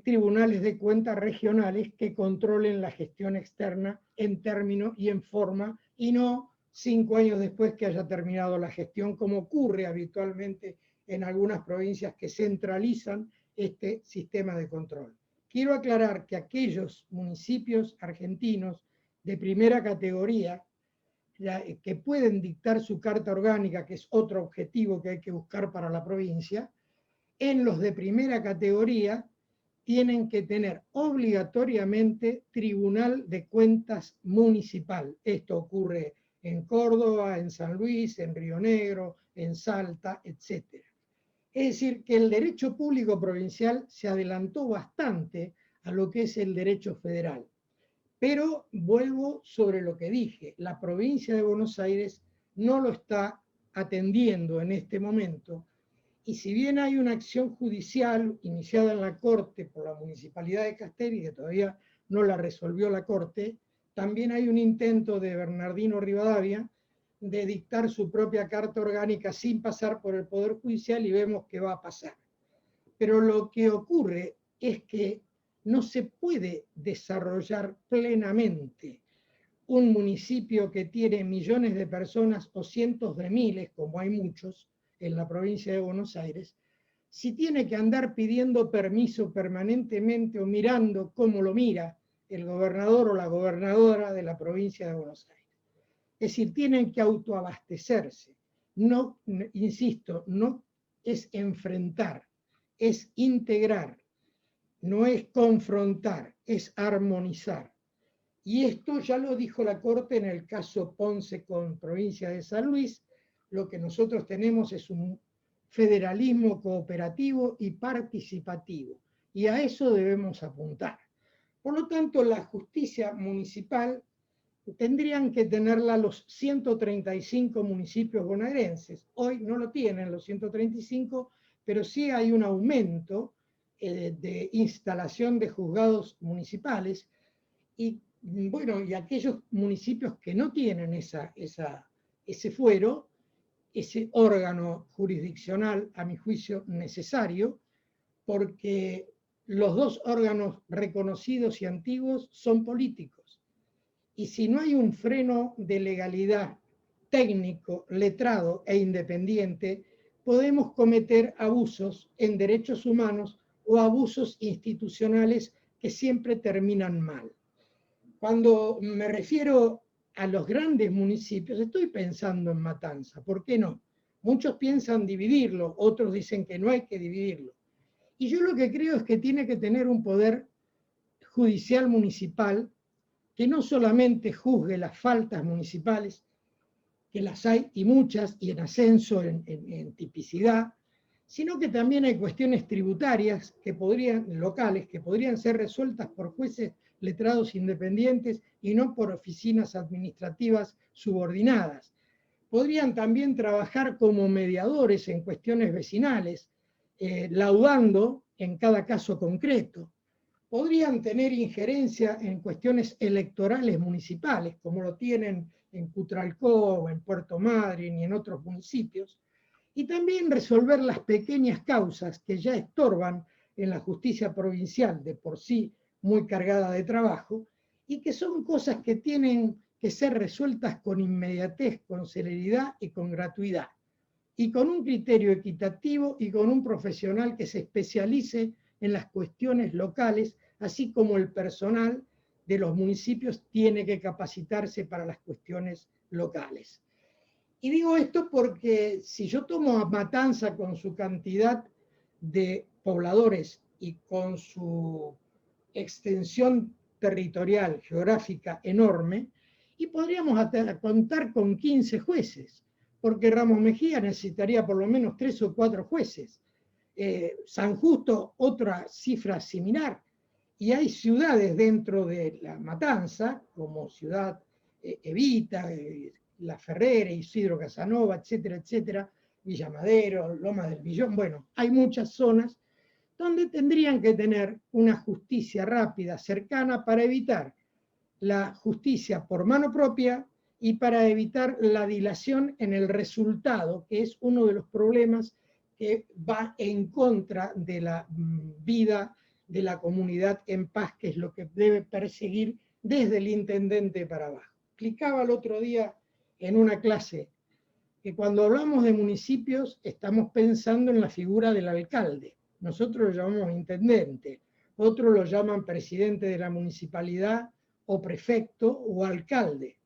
tribunales de cuentas regionales que controlen la gestión externa en término y en forma, y no 5 años después que haya terminado la gestión, como ocurre habitualmente en algunas provincias que centralizan este sistema de control. Quiero aclarar que aquellos municipios argentinos de primera categoría que pueden dictar su carta orgánica, que es otro objetivo que hay que buscar para la provincia, en los de primera categoría tienen que tener obligatoriamente Tribunal de Cuentas Municipal. Esto ocurre en Córdoba, en San Luis, en Río Negro, en Salta, etc. Es decir, que el derecho público provincial se adelantó bastante a lo que es el derecho federal. Pero vuelvo sobre lo que dije, la provincia de Buenos Aires no lo está atendiendo en este momento, y si bien hay una acción judicial iniciada en la Corte por la Municipalidad de Castelli, que todavía no la resolvió la Corte, también hay un intento de Bernardino Rivadavia de dictar su propia carta orgánica sin pasar por el Poder Judicial, y vemos qué va a pasar. Pero lo que ocurre es que no se puede desarrollar plenamente un municipio que tiene millones de personas o cientos de miles, como hay muchos en la provincia de Buenos Aires, si tiene que andar pidiendo permiso permanentemente o mirando cómo lo mira el gobernador o la gobernadora de la provincia de Buenos Aires. Es decir, tienen que autoabastecerse. No, insisto, no es enfrentar, es integrar, no es confrontar, es armonizar. Y esto ya lo dijo la Corte en el caso Ponce con provincia de San Luis. Lo que nosotros tenemos es un federalismo cooperativo y participativo, y a eso debemos apuntar. Por lo tanto, la justicia municipal tendrían que tenerla los 135 municipios bonaerenses. Hoy no lo tienen los 135, pero sí hay un aumento de instalación de juzgados municipales, y bueno, y aquellos municipios que no tienen ese fuero, ese órgano jurisdiccional, a mi juicio, necesario, porque los dos órganos reconocidos y antiguos son políticos. Y si no hay un freno de legalidad técnico, letrado e independiente, podemos cometer abusos en derechos humanos o abusos institucionales que siempre terminan mal. Cuando me refiero a los grandes municipios, estoy pensando en Matanza. ¿Por qué no? Muchos piensan dividirlo, otros dicen que no hay que dividirlo. Y yo lo que creo es que tiene que tener un poder judicial municipal que no solamente juzgue las faltas municipales, que las hay y muchas, y en ascenso, en tipicidad, sino que también hay cuestiones tributarias locales que podrían ser resueltas por jueces letrados independientes y no por oficinas administrativas subordinadas. Podrían también trabajar como mediadores en cuestiones vecinales, laudando en cada caso concreto. Podrían tener injerencia en cuestiones electorales municipales, como lo tienen en Cutralcó, en Puerto Madryn y en otros municipios, y también resolver las pequeñas causas que ya estorban en la justicia provincial, de por sí muy cargada de trabajo, y que son cosas que tienen que ser resueltas con inmediatez, con celeridad y con gratuidad, y con un criterio equitativo y con un profesional que se especialice en las cuestiones locales, así como el personal de los municipios tiene que capacitarse para las cuestiones locales. Y digo esto porque si yo tomo a Matanza con su cantidad de pobladores y con su extensión territorial, geográfica enorme, y podríamos contar con 15 jueces, porque Ramos Mejía necesitaría por lo menos 3 o 4 jueces. San Justo, otra cifra similar. Y hay ciudades dentro de La Matanza, como Ciudad Evita, La Ferrera, Isidro Casanova, etcétera, etcétera, Villa Madero, Loma del Villón. Bueno, hay muchas zonas donde tendrían que tener una justicia rápida, cercana, para evitar la justicia por mano propia y para evitar la dilación en el resultado, que es uno de los problemas que va en contra de la vida de la comunidad en paz, que es lo que debe perseguir desde el intendente para abajo. Explicaba el otro día en una clase que cuando hablamos de municipios estamos pensando en la figura del alcalde. Nosotros lo llamamos intendente, otros lo llaman presidente de la municipalidad o prefecto o alcalde.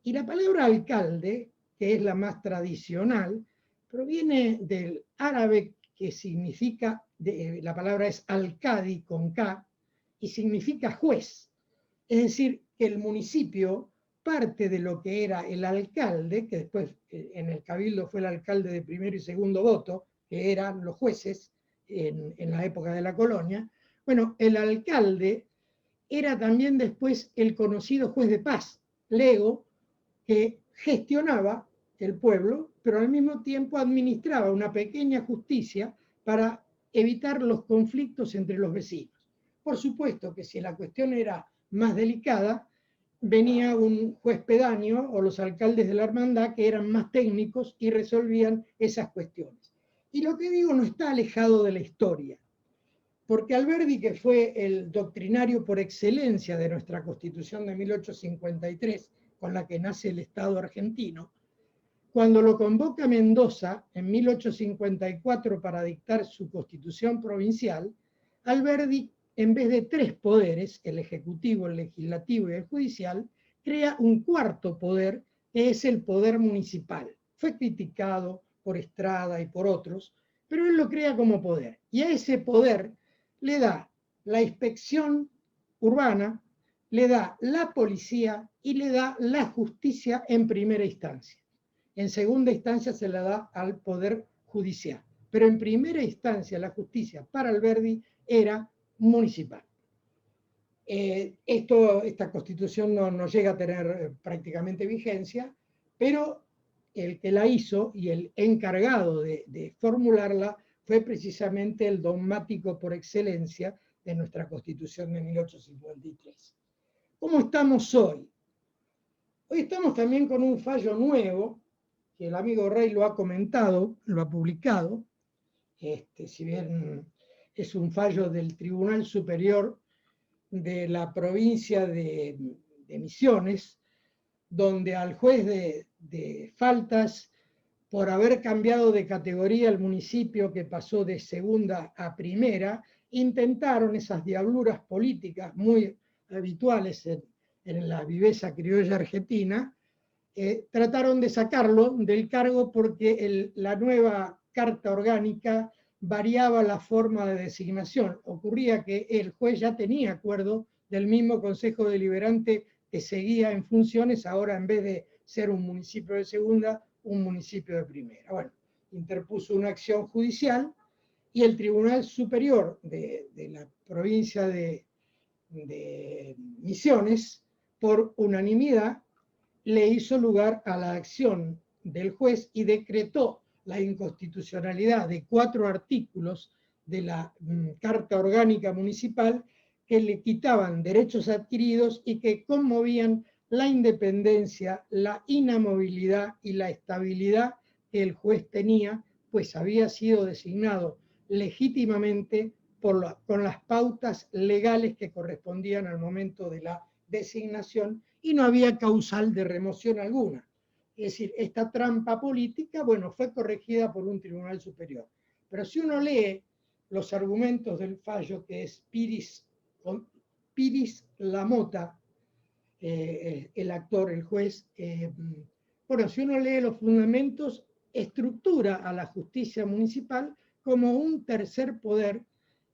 Y la palabra alcalde, que es la más tradicional, proviene del árabe que significa la palabra es alcadi con K, y significa juez. Es decir, que el municipio parte de lo que era el alcalde, que después en el cabildo fue el alcalde de primero y segundo voto, que eran los jueces en la época de la colonia. Bueno, el alcalde era también después el conocido juez de paz, lego, que gestionaba el pueblo, pero al mismo tiempo administraba una pequeña justicia para evitar los conflictos entre los vecinos. Por supuesto que si la cuestión era más delicada, venía un juez pedáneo o los alcaldes de la hermandad que eran más técnicos y resolvían esas cuestiones. Y lo que digo no está alejado de la historia, porque Alberdi, que fue el doctrinario por excelencia de nuestra Constitución de 1853, con la que nace el Estado argentino, cuando lo convoca Mendoza en 1854 para dictar su Constitución provincial, Alberdi, en vez de 3 poderes, el ejecutivo, el legislativo y el judicial, crea un cuarto poder, que es el poder municipal. Fue criticado por Estrada y por otros, pero él lo crea como poder. Y a ese poder le da la inspección urbana, le da la policía y le da la justicia en primera instancia. En segunda instancia se la da al Poder Judicial. Pero en primera instancia la justicia para Alberdi era municipal. Esta constitución no llega a tener prácticamente vigencia, pero el que la hizo y el encargado de formularla fue precisamente el dogmático por excelencia de nuestra Constitución de 1853. ¿Cómo estamos hoy? Hoy estamos también con un fallo nuevo, que el amigo Rey lo ha comentado, lo ha publicado, si bien es un fallo del Tribunal Superior de la provincia de Misiones, donde al juez de faltas por haber cambiado de categoría el municipio que pasó de segunda a primera, intentaron esas diabluras políticas muy habituales en la viveza criolla argentina, trataron de sacarlo del cargo porque la nueva carta orgánica variaba la forma de designación. Ocurría que el juez ya tenía acuerdo del mismo Consejo Deliberante que seguía en funciones, ahora en vez de ser un municipio de segunda, un municipio de primera. Bueno, interpuso una acción judicial y el Tribunal Superior de la provincia de Misiones, por unanimidad, le hizo lugar a la acción del juez y decretó la inconstitucionalidad de 4 artículos de la Carta Orgánica Municipal que le quitaban derechos adquiridos y que conmovían la independencia, la inamovilidad y la estabilidad que el juez tenía, pues había sido designado legítimamente con las pautas legales que correspondían al momento de la designación y no había causal de remoción alguna. Es decir, esta trampa política, bueno, fue corregida por un tribunal superior. Pero si uno lee los argumentos del fallo, que es Piris Lamota, el actor, el juez, bueno, si uno lee los fundamentos, estructura a la justicia municipal como un tercer poder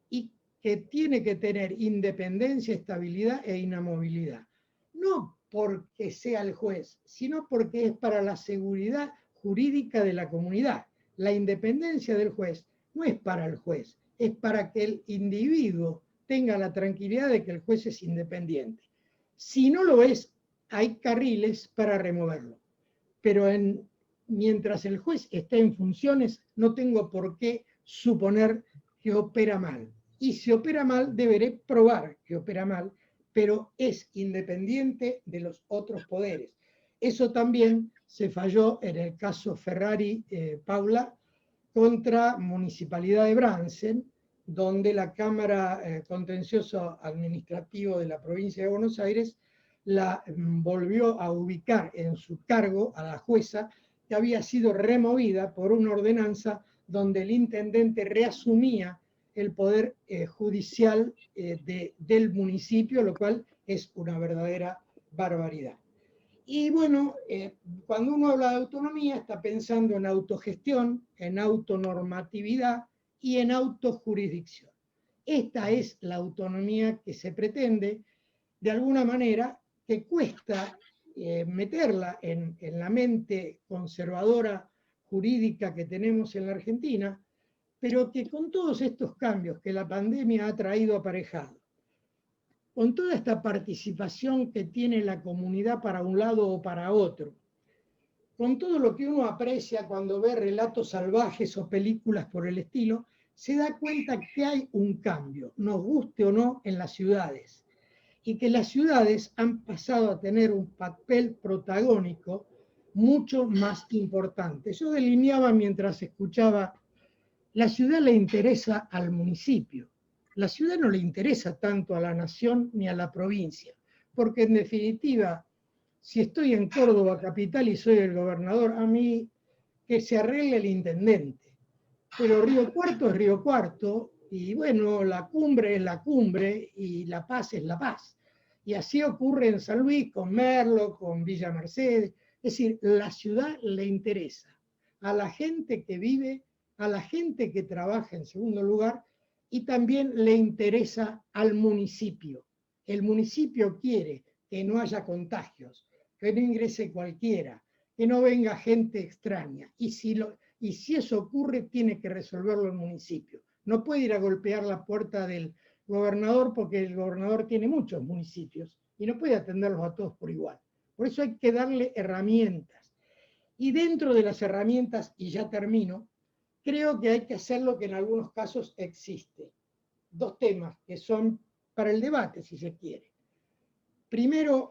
y que tiene que tener independencia, estabilidad e inamovilidad. No porque sea el juez, sino porque es para la seguridad jurídica de la comunidad. La independencia del juez no es para el juez, es para que el individuo tenga la tranquilidad de que el juez es independiente. Si no lo es, hay carriles para removerlo. Pero mientras el juez esté en funciones, no tengo por qué suponer que opera mal. Y si opera mal, deberé probar que opera mal, pero es independiente de los otros poderes. Eso también se falló en el caso Ferrari-Paula contra Municipalidad de Bransen, donde la Cámara Contencioso Administrativo de la provincia de Buenos Aires la volvió a ubicar en su cargo a la jueza, que había sido removida por una ordenanza donde el intendente reasumía el poder judicial del municipio, lo cual es una verdadera barbaridad. Y bueno, cuando uno habla de autonomía está pensando en autogestión, en autonormatividad y en autojurisdicción. Esta es la autonomía que se pretende, de alguna manera, que cuesta meterla en la mente conservadora jurídica que tenemos en la Argentina, pero que con todos estos cambios que la pandemia ha traído aparejado, con toda esta participación que tiene la comunidad para un lado o para otro, con todo lo que uno aprecia cuando ve relatos salvajes o películas por el estilo, se da cuenta que hay un cambio, nos guste o no, en las ciudades, y que las ciudades han pasado a tener un papel protagónico mucho más importante. Yo delineaba mientras escuchaba, la ciudad le interesa al municipio, la ciudad no le interesa tanto a la nación ni a la provincia, porque en definitiva, si estoy en Córdoba capital y soy el gobernador, a mí que se arregle el intendente. Pero Río Cuarto es Río Cuarto, y bueno, la cumbre es la cumbre, y La Paz es La Paz. Y así ocurre en San Luis, con Merlo, con Villa Mercedes. Es decir, la ciudad le interesa a la gente que vive, a la gente que trabaja en segundo lugar, y también le interesa al municipio. El municipio quiere que no haya contagios, que no ingrese cualquiera, que no venga gente extraña. Y si eso ocurre, tiene que resolverlo el municipio. No puede ir a golpear la puerta del gobernador porque el gobernador tiene muchos municipios y no puede atenderlos a todos por igual. Por eso hay que darle herramientas. Y dentro de las herramientas, y ya termino, creo que hay que hacer lo que en algunos casos existe. Dos temas que son para el debate, si se quiere. Primero,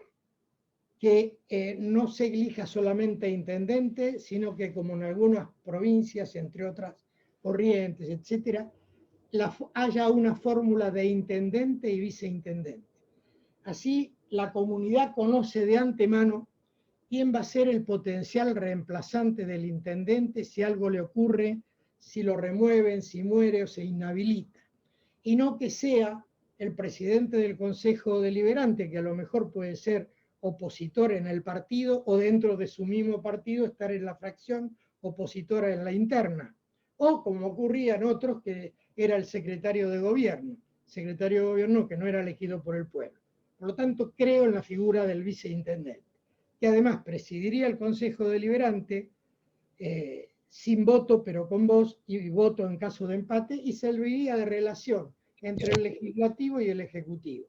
que no se elija solamente intendente, sino que como en algunas provincias, entre otras Corrientes, etcétera, haya una fórmula de intendente y viceintendente. Así la comunidad conoce de antemano quién va a ser el potencial reemplazante del intendente si algo le ocurre, si lo remueven, si muere o se inhabilita. Y no que sea el presidente del Consejo Deliberante, que a lo mejor puede ser opositor en el partido o dentro de su mismo partido estar en la fracción opositora en la interna. O como ocurría en otros, que era el secretario de gobierno que no era elegido por el pueblo. Por lo tanto, creo en la figura del viceintendente, que además presidiría el Consejo Deliberante sin voto, pero con voz y voto en caso de empate, y serviría de relación entre el legislativo y el ejecutivo.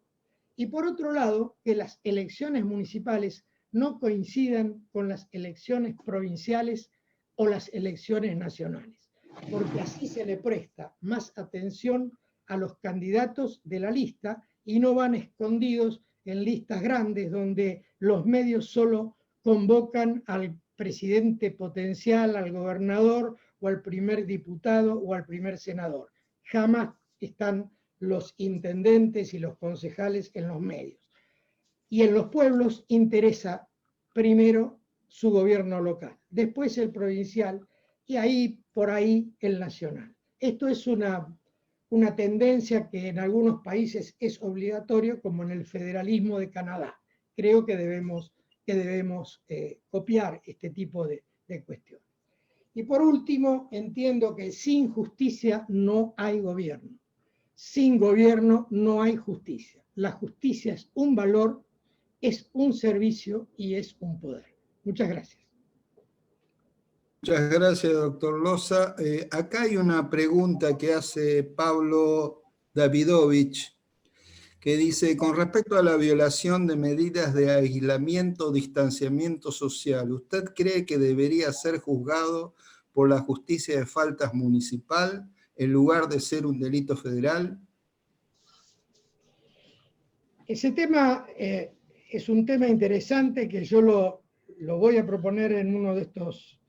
Y por otro lado, que las elecciones municipales no coincidan con las elecciones provinciales o las elecciones nacionales, porque así se le presta más atención a los candidatos de la lista y no van escondidos en listas grandes donde los medios solo convocan al presidente potencial, al gobernador o al primer diputado o al primer senador. Jamás están los intendentes y los concejales en los medios. Y en los pueblos interesa primero su gobierno local, después el provincial y ahí, por ahí, el nacional. Esto es una tendencia que en algunos países es obligatorio, como en el federalismo de Canadá. Creo que debemos copiar este tipo de cuestiones. Y por último, entiendo que sin justicia no hay gobierno. Sin gobierno no hay justicia. La justicia es un valor, es un servicio y es un poder. Muchas gracias. Muchas gracias, doctor Loza. Acá hay una pregunta que hace Pablo Davidovich, que dice, con respecto a la violación de medidas de aislamiento o distanciamiento social, ¿usted cree que debería ser juzgado por la justicia de faltas municipal en lugar de ser un delito federal? Ese tema es un tema interesante que yo lo voy a proponer en uno de estos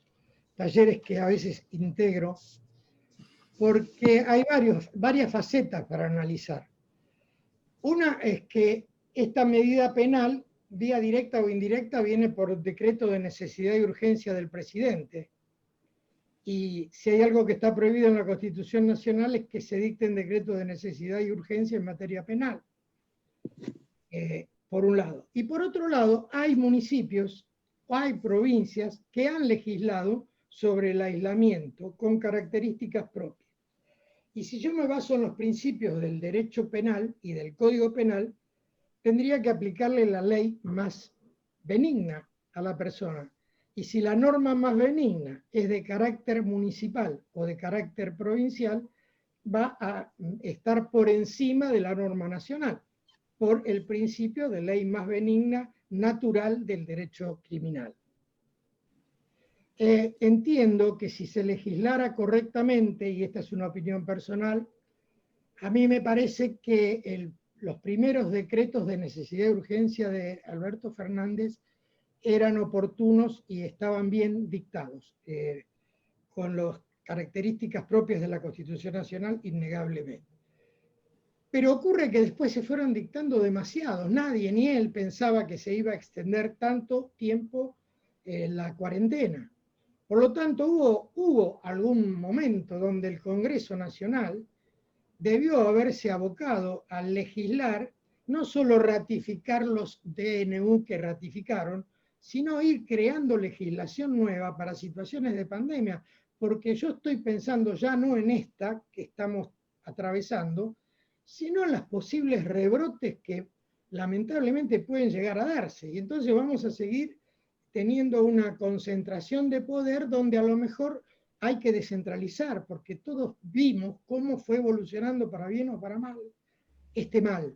talleres que a veces integro, porque hay varias facetas para analizar. Una es que esta medida penal, vía directa o indirecta, viene por decreto de necesidad y urgencia del presidente. Y si hay algo que está prohibido en la Constitución Nacional es que se dicten decretos de necesidad y urgencia en materia penal, por un lado. Y por otro lado, hay municipios o hay provincias que han legislado sobre el aislamiento con características propias. Y si yo me baso en los principios del derecho penal y del Código Penal, tendría que aplicarle la ley más benigna a la persona. Y si la norma más benigna es de carácter municipal o de carácter provincial, va a estar por encima de la norma nacional, por el principio de ley más benigna natural del derecho criminal. Entiendo que si se legislara correctamente, y esta es una opinión personal, a mí me parece que los primeros decretos de necesidad y urgencia de Alberto Fernández eran oportunos y estaban bien dictados, con las características propias de la Constitución Nacional, innegablemente. Pero ocurre que después se fueron dictando demasiados. Nadie, ni él, pensaba que se iba a extender tanto tiempo la cuarentena. Por lo tanto, hubo algún momento donde el Congreso Nacional debió haberse abocado a legislar, no solo ratificar los DNU que ratificaron, sino ir creando legislación nueva para situaciones de pandemia, porque yo estoy pensando ya no en esta que estamos atravesando, sino en las posibles rebrotes que lamentablemente pueden llegar a darse. Y entonces vamos a seguir teniendo una concentración de poder donde a lo mejor hay que descentralizar, porque todos vimos cómo fue evolucionando para bien o para mal este mal.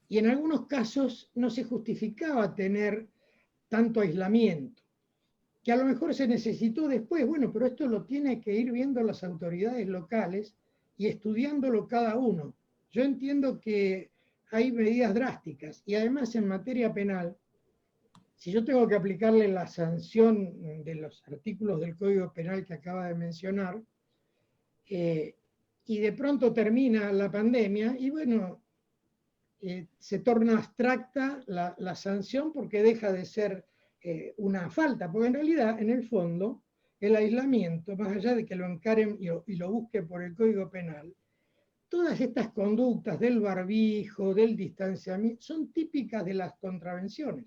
Y en algunos casos no se justificaba tener tanto aislamiento, que a lo mejor se necesitó después. Bueno, pero esto lo tiene que ir viendo las autoridades locales y estudiándolo cada uno. Yo entiendo que hay medidas drásticas y además en materia penal, si yo tengo que aplicarle la sanción de los artículos del Código Penal que acaba de mencionar, y de pronto termina la pandemia, y bueno, se torna abstracta la sanción porque deja de ser una falta, porque en realidad, en el fondo, el aislamiento, más allá de que lo encaren y lo busquen por el Código Penal, todas estas conductas del barbijo, del distanciamiento, son típicas de las contravenciones,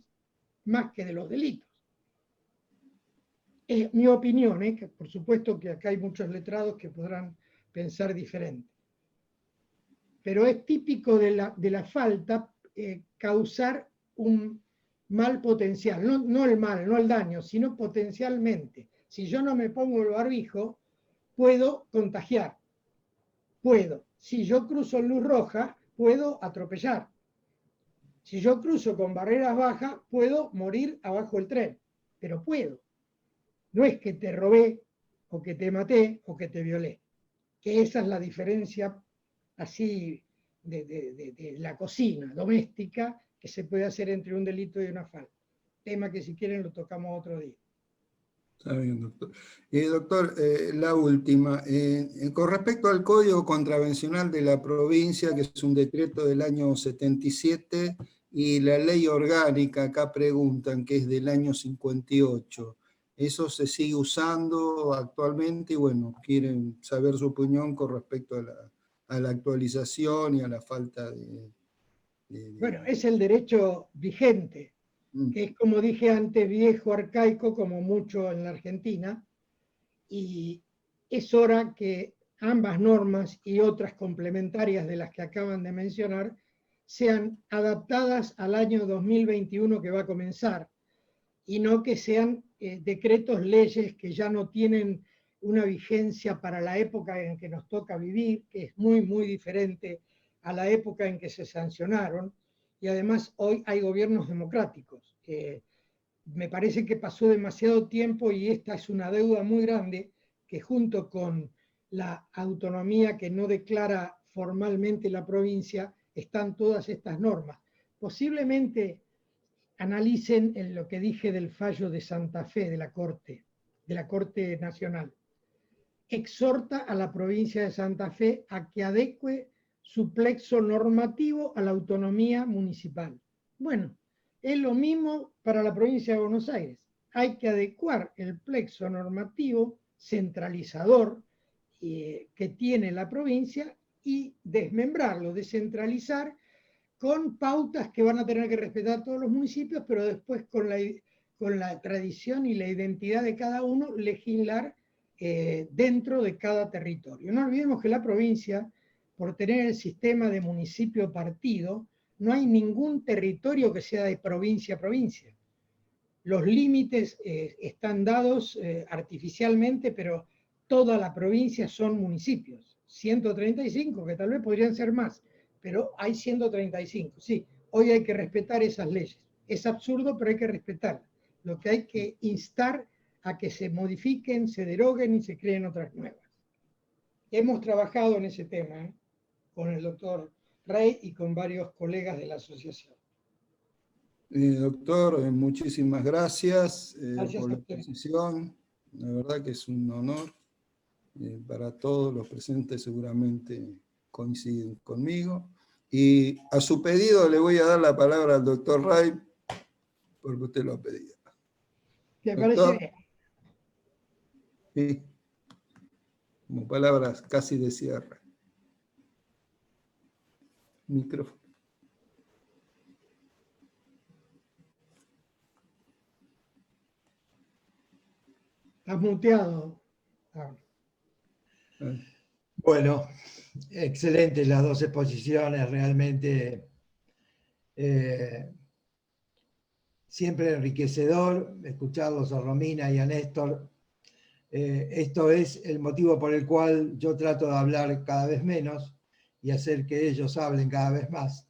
más que de los delitos. Es mi opinión, que por supuesto que acá hay muchos letrados que podrán pensar diferente. Pero es típico de la falta causar un mal potencial, no el mal, no el daño, sino potencialmente. Si yo no me pongo el barbijo, puedo contagiar, puedo. Si yo cruzo en luz roja, puedo atropellar. Si yo cruzo con barreras bajas, puedo morir abajo del tren, pero puedo. No es que te robé, o que te maté, o que te violé. Que esa es la diferencia así de la cocina doméstica que se puede hacer entre un delito y una falta. Tema que si quieren lo tocamos otro día. Está bien, doctor. Doctor, la última. Con respecto al Código Contravencional de la provincia, que es un decreto del año 77, y la ley orgánica, acá preguntan, que es del año 58. ¿Eso se sigue usando actualmente? Y bueno, quieren saber su opinión con respecto a la actualización y a la falta de... Bueno, es el derecho vigente, que es, como dije antes, viejo, arcaico, como mucho en la Argentina, y es hora que ambas normas y otras complementarias de las que acaban de mencionar sean adaptadas al año 2021 que va a comenzar, y no que sean decretos, leyes que ya no tienen una vigencia para la época en que nos toca vivir, que es muy, muy diferente a la época en que se sancionaron, y además hoy hay gobiernos democráticos. Me parece que pasó demasiado tiempo y esta es una deuda muy grande que, junto con la autonomía que no declara formalmente la provincia, están todas estas normas. Posiblemente analicen en lo que dije del fallo de Santa Fe de la Corte Nacional. Exhorta a la provincia de Santa Fe a que adecue su plexo normativo a la autonomía municipal. Bueno, es lo mismo para la provincia de Buenos Aires. Hay que adecuar el plexo normativo centralizador que tiene la provincia y desmembrarlo, descentralizar, con pautas que van a tener que respetar todos los municipios, pero después con la tradición y la identidad de cada uno, legislar dentro de cada territorio. No olvidemos que la provincia, por tener el sistema de municipio-partido, no hay ningún territorio que sea de provincia a provincia. Los límites están dados artificialmente, pero toda la provincia son municipios. 135, que tal vez podrían ser más, pero hay 135. Sí, hoy hay que respetar esas leyes. Es absurdo, pero hay que respetarlas. Lo que hay que instar a que se modifiquen, se deroguen y se creen otras nuevas. Hemos trabajado en ese tema con el doctor Rey y con varios colegas de la asociación. Doctor, muchísimas gracias, Gracias por a la usted. exposición. La verdad que es un honor para todos los presentes, seguramente coinciden conmigo. Y a su pedido le voy a dar la palabra al doctor Ray, porque usted lo ha pedido. ¿Te Doctor, parece? sí, como palabras casi de cierre. Micrófono. Estás muteado. Bueno, excelentes las dos exposiciones, realmente siempre enriquecedor escucharlos a Romina y a Néstor. Esto es el motivo por el cual yo trato de hablar cada vez menos y hacer que ellos hablen cada vez más.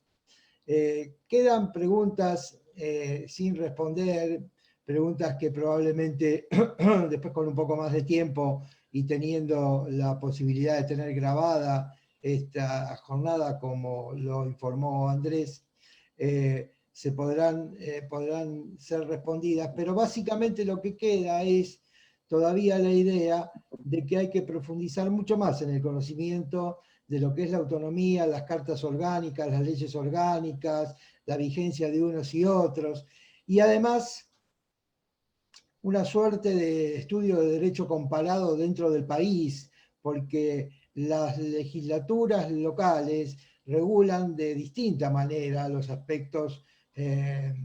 Quedan preguntas sin responder, preguntas que probablemente después con un poco más de tiempo y teniendo la posibilidad de tener grabada esta jornada como lo informó Andrés, se podrán ser respondidas, pero básicamente lo que queda es todavía la idea de que hay que profundizar mucho más en el conocimiento de lo que es la autonomía, las cartas orgánicas, las leyes orgánicas, la vigencia de unos y otros, y además una suerte de estudio de derecho comparado dentro del país, porque las legislaturas locales regulan de distinta manera los aspectos de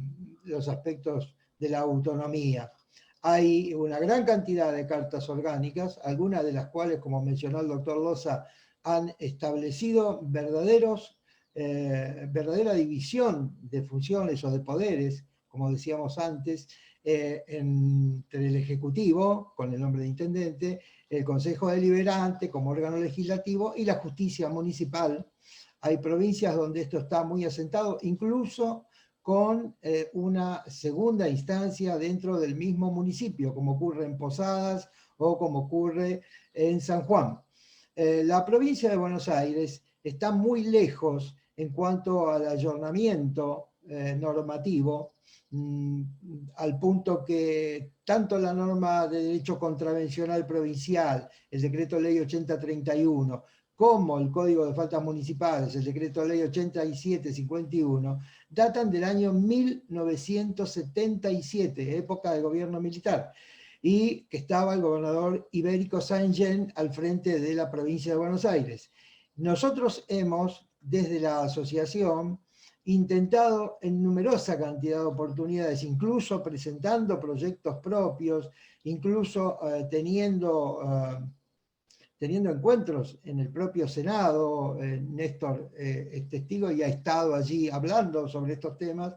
la autonomía. Hay una gran cantidad de cartas orgánicas, algunas de las cuales, como mencionó el doctor Loza, han establecido verdadera división de funciones o de poderes, como decíamos antes, entre el Ejecutivo, con el nombre de intendente, el Consejo Deliberante como órgano legislativo y la justicia municipal. Hay provincias donde esto está muy asentado, incluso con una segunda instancia dentro del mismo municipio, como ocurre en Posadas o como ocurre en San Juan. La provincia de Buenos Aires está muy lejos en cuanto al ayornamiento normativo, al punto que tanto la norma de derecho contravencional provincial, el decreto ley 8031, como el Código de Faltas Municipales, el decreto ley 8751, datan del año 1977, época de gobierno militar, y que estaba el gobernador Ibérico Saint-Jean al frente de la provincia de Buenos Aires. Nosotros hemos, desde la asociación, intentado en numerosa cantidad de oportunidades, incluso presentando proyectos propios, incluso teniendo encuentros en el propio Senado. Néstor es testigo y ha estado allí hablando sobre estos temas,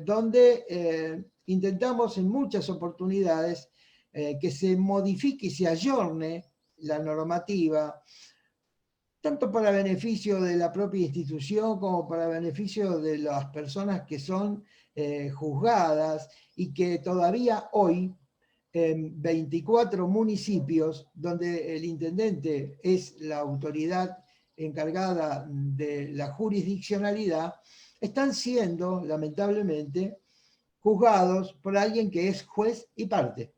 donde intentamos en muchas oportunidades que se modifique y se ayorne la normativa, tanto para beneficio de la propia institución como para beneficio de las personas que son juzgadas, y que todavía hoy, en 24 municipios, donde el intendente es la autoridad encargada de la jurisdiccionalidad, están siendo, lamentablemente, juzgados por alguien que es juez y parte,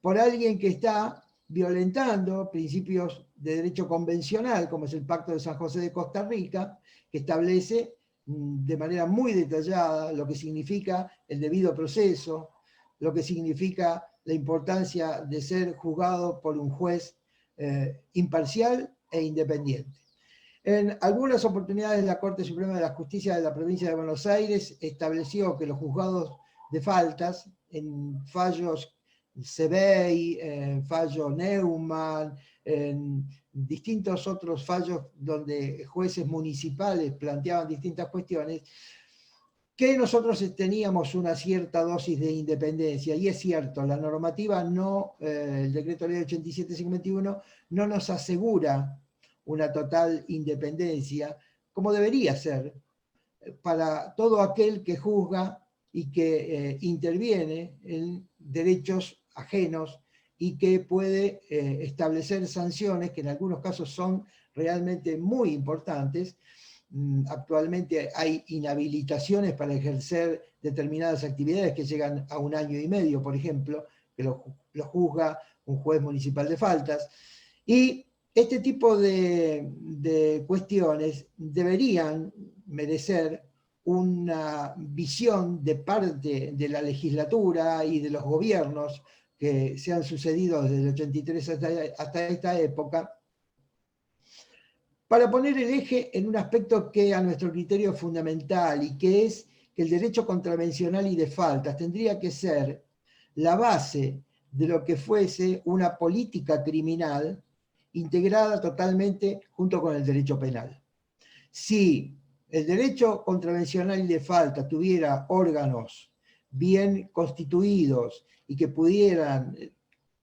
por alguien que está violentando principios de derecho convencional, como es el Pacto de San José de Costa Rica, que establece de manera muy detallada lo que significa el debido proceso, lo que significa la importancia de ser juzgado por un juez imparcial e independiente. En algunas oportunidades la Corte Suprema de la Justicia de la Provincia de Buenos Aires estableció que los juzgados de faltas, en fallos Sebey, en fallo Neumann, en distintos otros fallos donde jueces municipales planteaban distintas cuestiones, que nosotros teníamos una cierta dosis de independencia, y es cierto, la normativa no, el decreto ley 87-51 no nos asegura una total independencia, como debería ser, para todo aquel que juzga y que interviene en derechos ajenos y que puede establecer sanciones que en algunos casos son realmente muy importantes. Actualmente hay inhabilitaciones para ejercer determinadas actividades que llegan a 1 año y medio, por ejemplo, que lo juzga un juez municipal de faltas. Y este tipo de cuestiones deberían merecer una visión de parte de la legislatura y de los gobiernos que se han sucedido desde el 83 hasta esta época, para poner el eje en un aspecto que a nuestro criterio es fundamental, y que es que el derecho contravencional y de faltas tendría que ser la base de lo que fuese una política criminal integrada totalmente junto con el derecho penal. Si el derecho contravencional y de falta tuviera órganos bien constituidos y que pudieran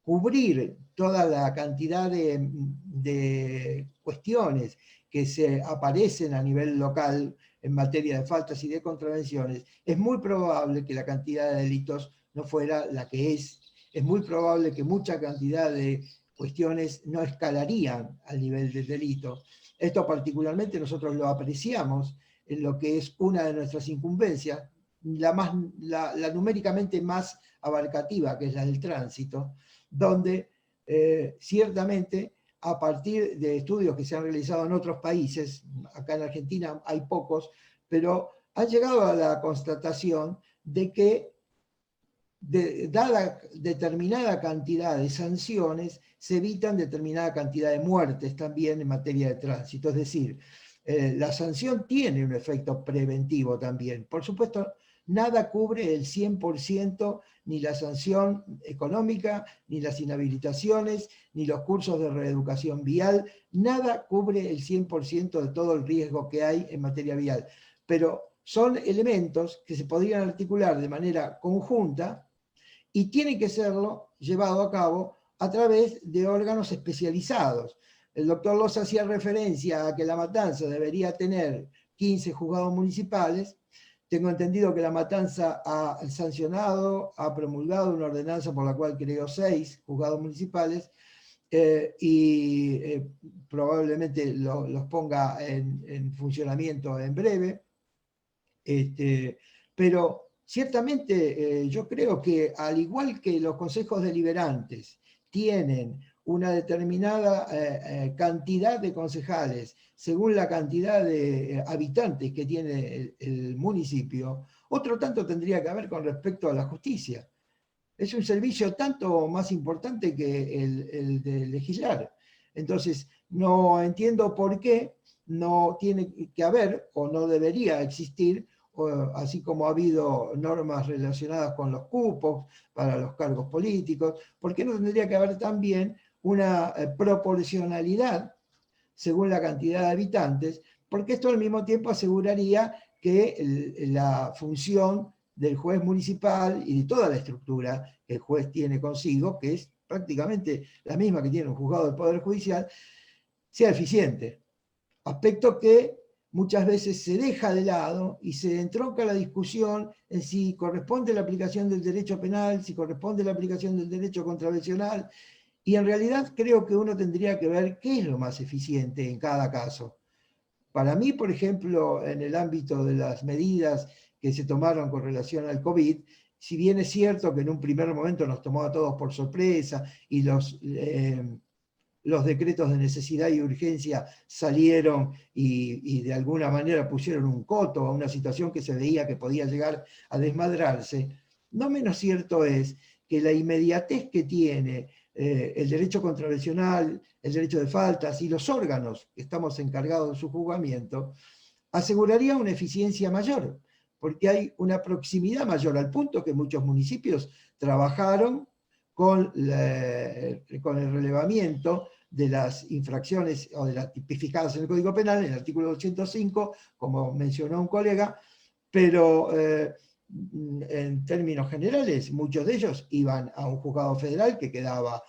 cubrir toda la cantidad de cuestiones que se aparecen a nivel local en materia de faltas y de contravenciones, es muy probable que la cantidad de delitos no fuera la que es. Es muy probable que mucha cantidad de cuestiones no escalarían al nivel del delito. Esto particularmente nosotros lo apreciamos en lo que es una de nuestras incumbencias, la numéricamente más abarcativa, que es la del tránsito, donde ciertamente a partir de estudios que se han realizado en otros países, acá en Argentina hay pocos, pero han llegado a la constatación de que dada determinada cantidad de sanciones, se evitan determinada cantidad de muertes también en materia de tránsito. Es decir, la sanción tiene un efecto preventivo también. Por supuesto, nada cubre el 100%, ni la sanción económica, ni las inhabilitaciones, ni los cursos de reeducación vial. Nada cubre el 100% de todo el riesgo que hay en materia vial. Pero son elementos que se podrían articular de manera conjunta y tiene que serlo llevado a cabo a través de órganos especializados. El doctor Loza hacía referencia a que La Matanza debería tener 15 juzgados municipales. Tengo entendido que La Matanza ha sancionado, ha promulgado una ordenanza por la cual creó 6 juzgados municipales y probablemente los ponga en funcionamiento en breve. Pero ciertamente yo creo que al igual que los consejos deliberantes tienen una determinada cantidad de concejales según la cantidad de habitantes que tiene el municipio, otro tanto tendría que haber con respecto a la justicia. Es un servicio tanto más importante que el de legislar. Entonces, no entiendo por qué no tiene que haber o no debería existir, así como ha habido normas relacionadas con los cupos para los cargos políticos, ¿por qué no tendría que haber también una proporcionalidad según la cantidad de habitantes? Porque esto al mismo tiempo aseguraría que la función del juez municipal y de toda la estructura que el juez tiene consigo, que es prácticamente la misma que tiene un juzgado del Poder Judicial, sea eficiente. Aspecto que muchas veces se deja de lado y se entronca la discusión en si corresponde la aplicación del derecho penal, si corresponde la aplicación del derecho contravencional, y en realidad creo que uno tendría que ver qué es lo más eficiente en cada caso. Para mí, por ejemplo, en el ámbito de las medidas que se tomaron con relación al COVID, si bien es cierto que en un primer momento nos tomó a todos por sorpresa y los decretos de necesidad y urgencia salieron y de alguna manera pusieron un coto a una situación que se veía que podía llegar a desmadrarse, no menos cierto es que la inmediatez que tiene el derecho contravencional, el derecho de faltas y los órganos que estamos encargados de su juzgamiento, aseguraría una eficiencia mayor, porque hay una proximidad mayor, al punto que muchos municipios trabajaron con el relevamiento de las infracciones o de las tipificadas en el Código Penal, en el artículo 205, como mencionó un colega, pero en términos generales, muchos de ellos iban a un juzgado federal que quedaba,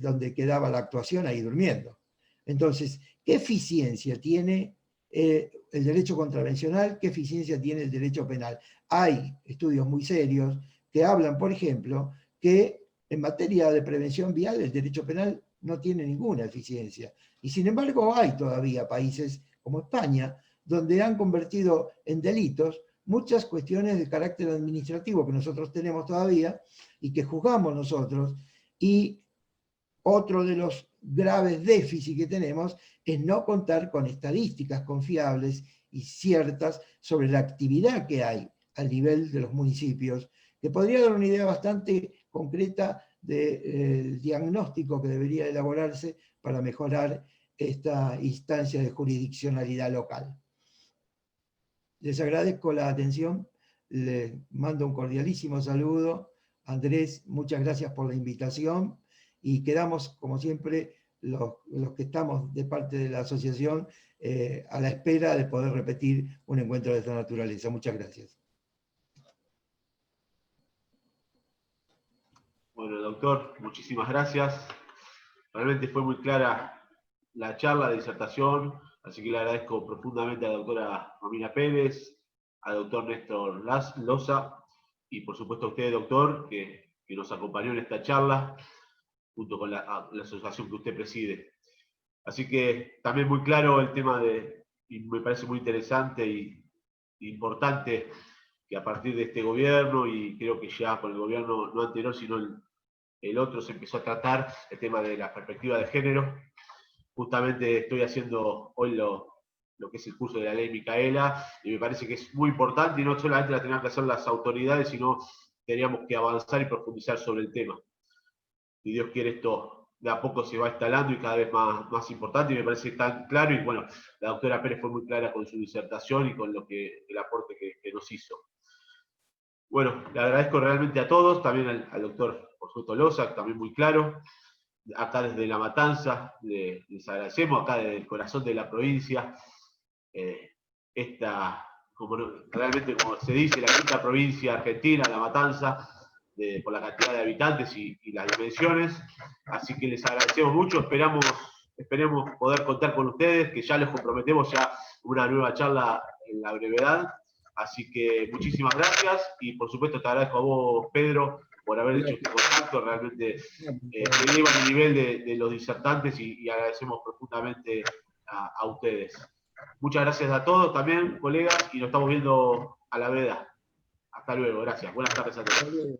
donde quedaba la actuación ahí durmiendo. Entonces, ¿qué eficiencia tiene el derecho contravencional? ¿Qué eficiencia tiene el derecho penal? Hay estudios muy serios que hablan, por ejemplo, que en materia de prevención vial el derecho penal no tiene ninguna eficiencia. Y sin embargo hay todavía países como España donde han convertido en delitos muchas cuestiones de carácter administrativo que nosotros tenemos todavía y que juzgamos nosotros. Y otro de los graves déficits que tenemos es no contar con estadísticas confiables y ciertas sobre la actividad que hay al nivel de los municipios, que podría dar una idea bastante concreta del diagnóstico que debería elaborarse para mejorar esta instancia de jurisdiccionalidad local. Les agradezco la atención, les mando un cordialísimo saludo. Andrés, muchas gracias por la invitación y quedamos, como siempre, los que estamos de parte de la asociación a la espera de poder repetir un encuentro de esta naturaleza. Muchas gracias. Bueno, doctor, muchísimas gracias. Realmente fue muy clara la charla de disertación, así que le agradezco profundamente a la doctora Romina Pérez, al doctor Néstor Loza, y por supuesto a usted, doctor, que nos acompañó en esta charla, junto con la asociación que usted preside. Así que también muy claro el tema y me parece muy interesante y importante que a partir de este gobierno, y creo que ya con el gobierno no anterior, sino el otro, se empezó a tratar el tema de la perspectiva de género. Justamente estoy haciendo hoy lo que es el curso de la ley Micaela, y me parece que es muy importante, y no solamente la tenían que hacer las autoridades, sino teníamos que avanzar y profundizar sobre el tema. Si Dios quiere, esto de a poco se va instalando y cada vez más importante, y me parece tan claro, y bueno, la doctora Pérez fue muy clara con su disertación y con el aporte que nos hizo. Bueno, le agradezco realmente a todos, también al doctor, por supuesto, Loza, también muy claro. Acá desde La Matanza, les agradecemos, acá desde el corazón de la provincia, realmente, como se dice, la quinta provincia argentina, La Matanza, por la cantidad de habitantes y las dimensiones. Así que les agradecemos mucho, esperemos poder contar con ustedes, que ya les comprometemos ya una nueva charla en la brevedad. Así que muchísimas gracias, y por supuesto te agradezco a vos, Pedro, por haber hecho este contacto. Realmente se lleva el nivel de los disertantes, y agradecemos profundamente a ustedes. Muchas gracias a todos también, colegas, y nos estamos viendo a la brevedad. Hasta luego, gracias. Buenas tardes a todos.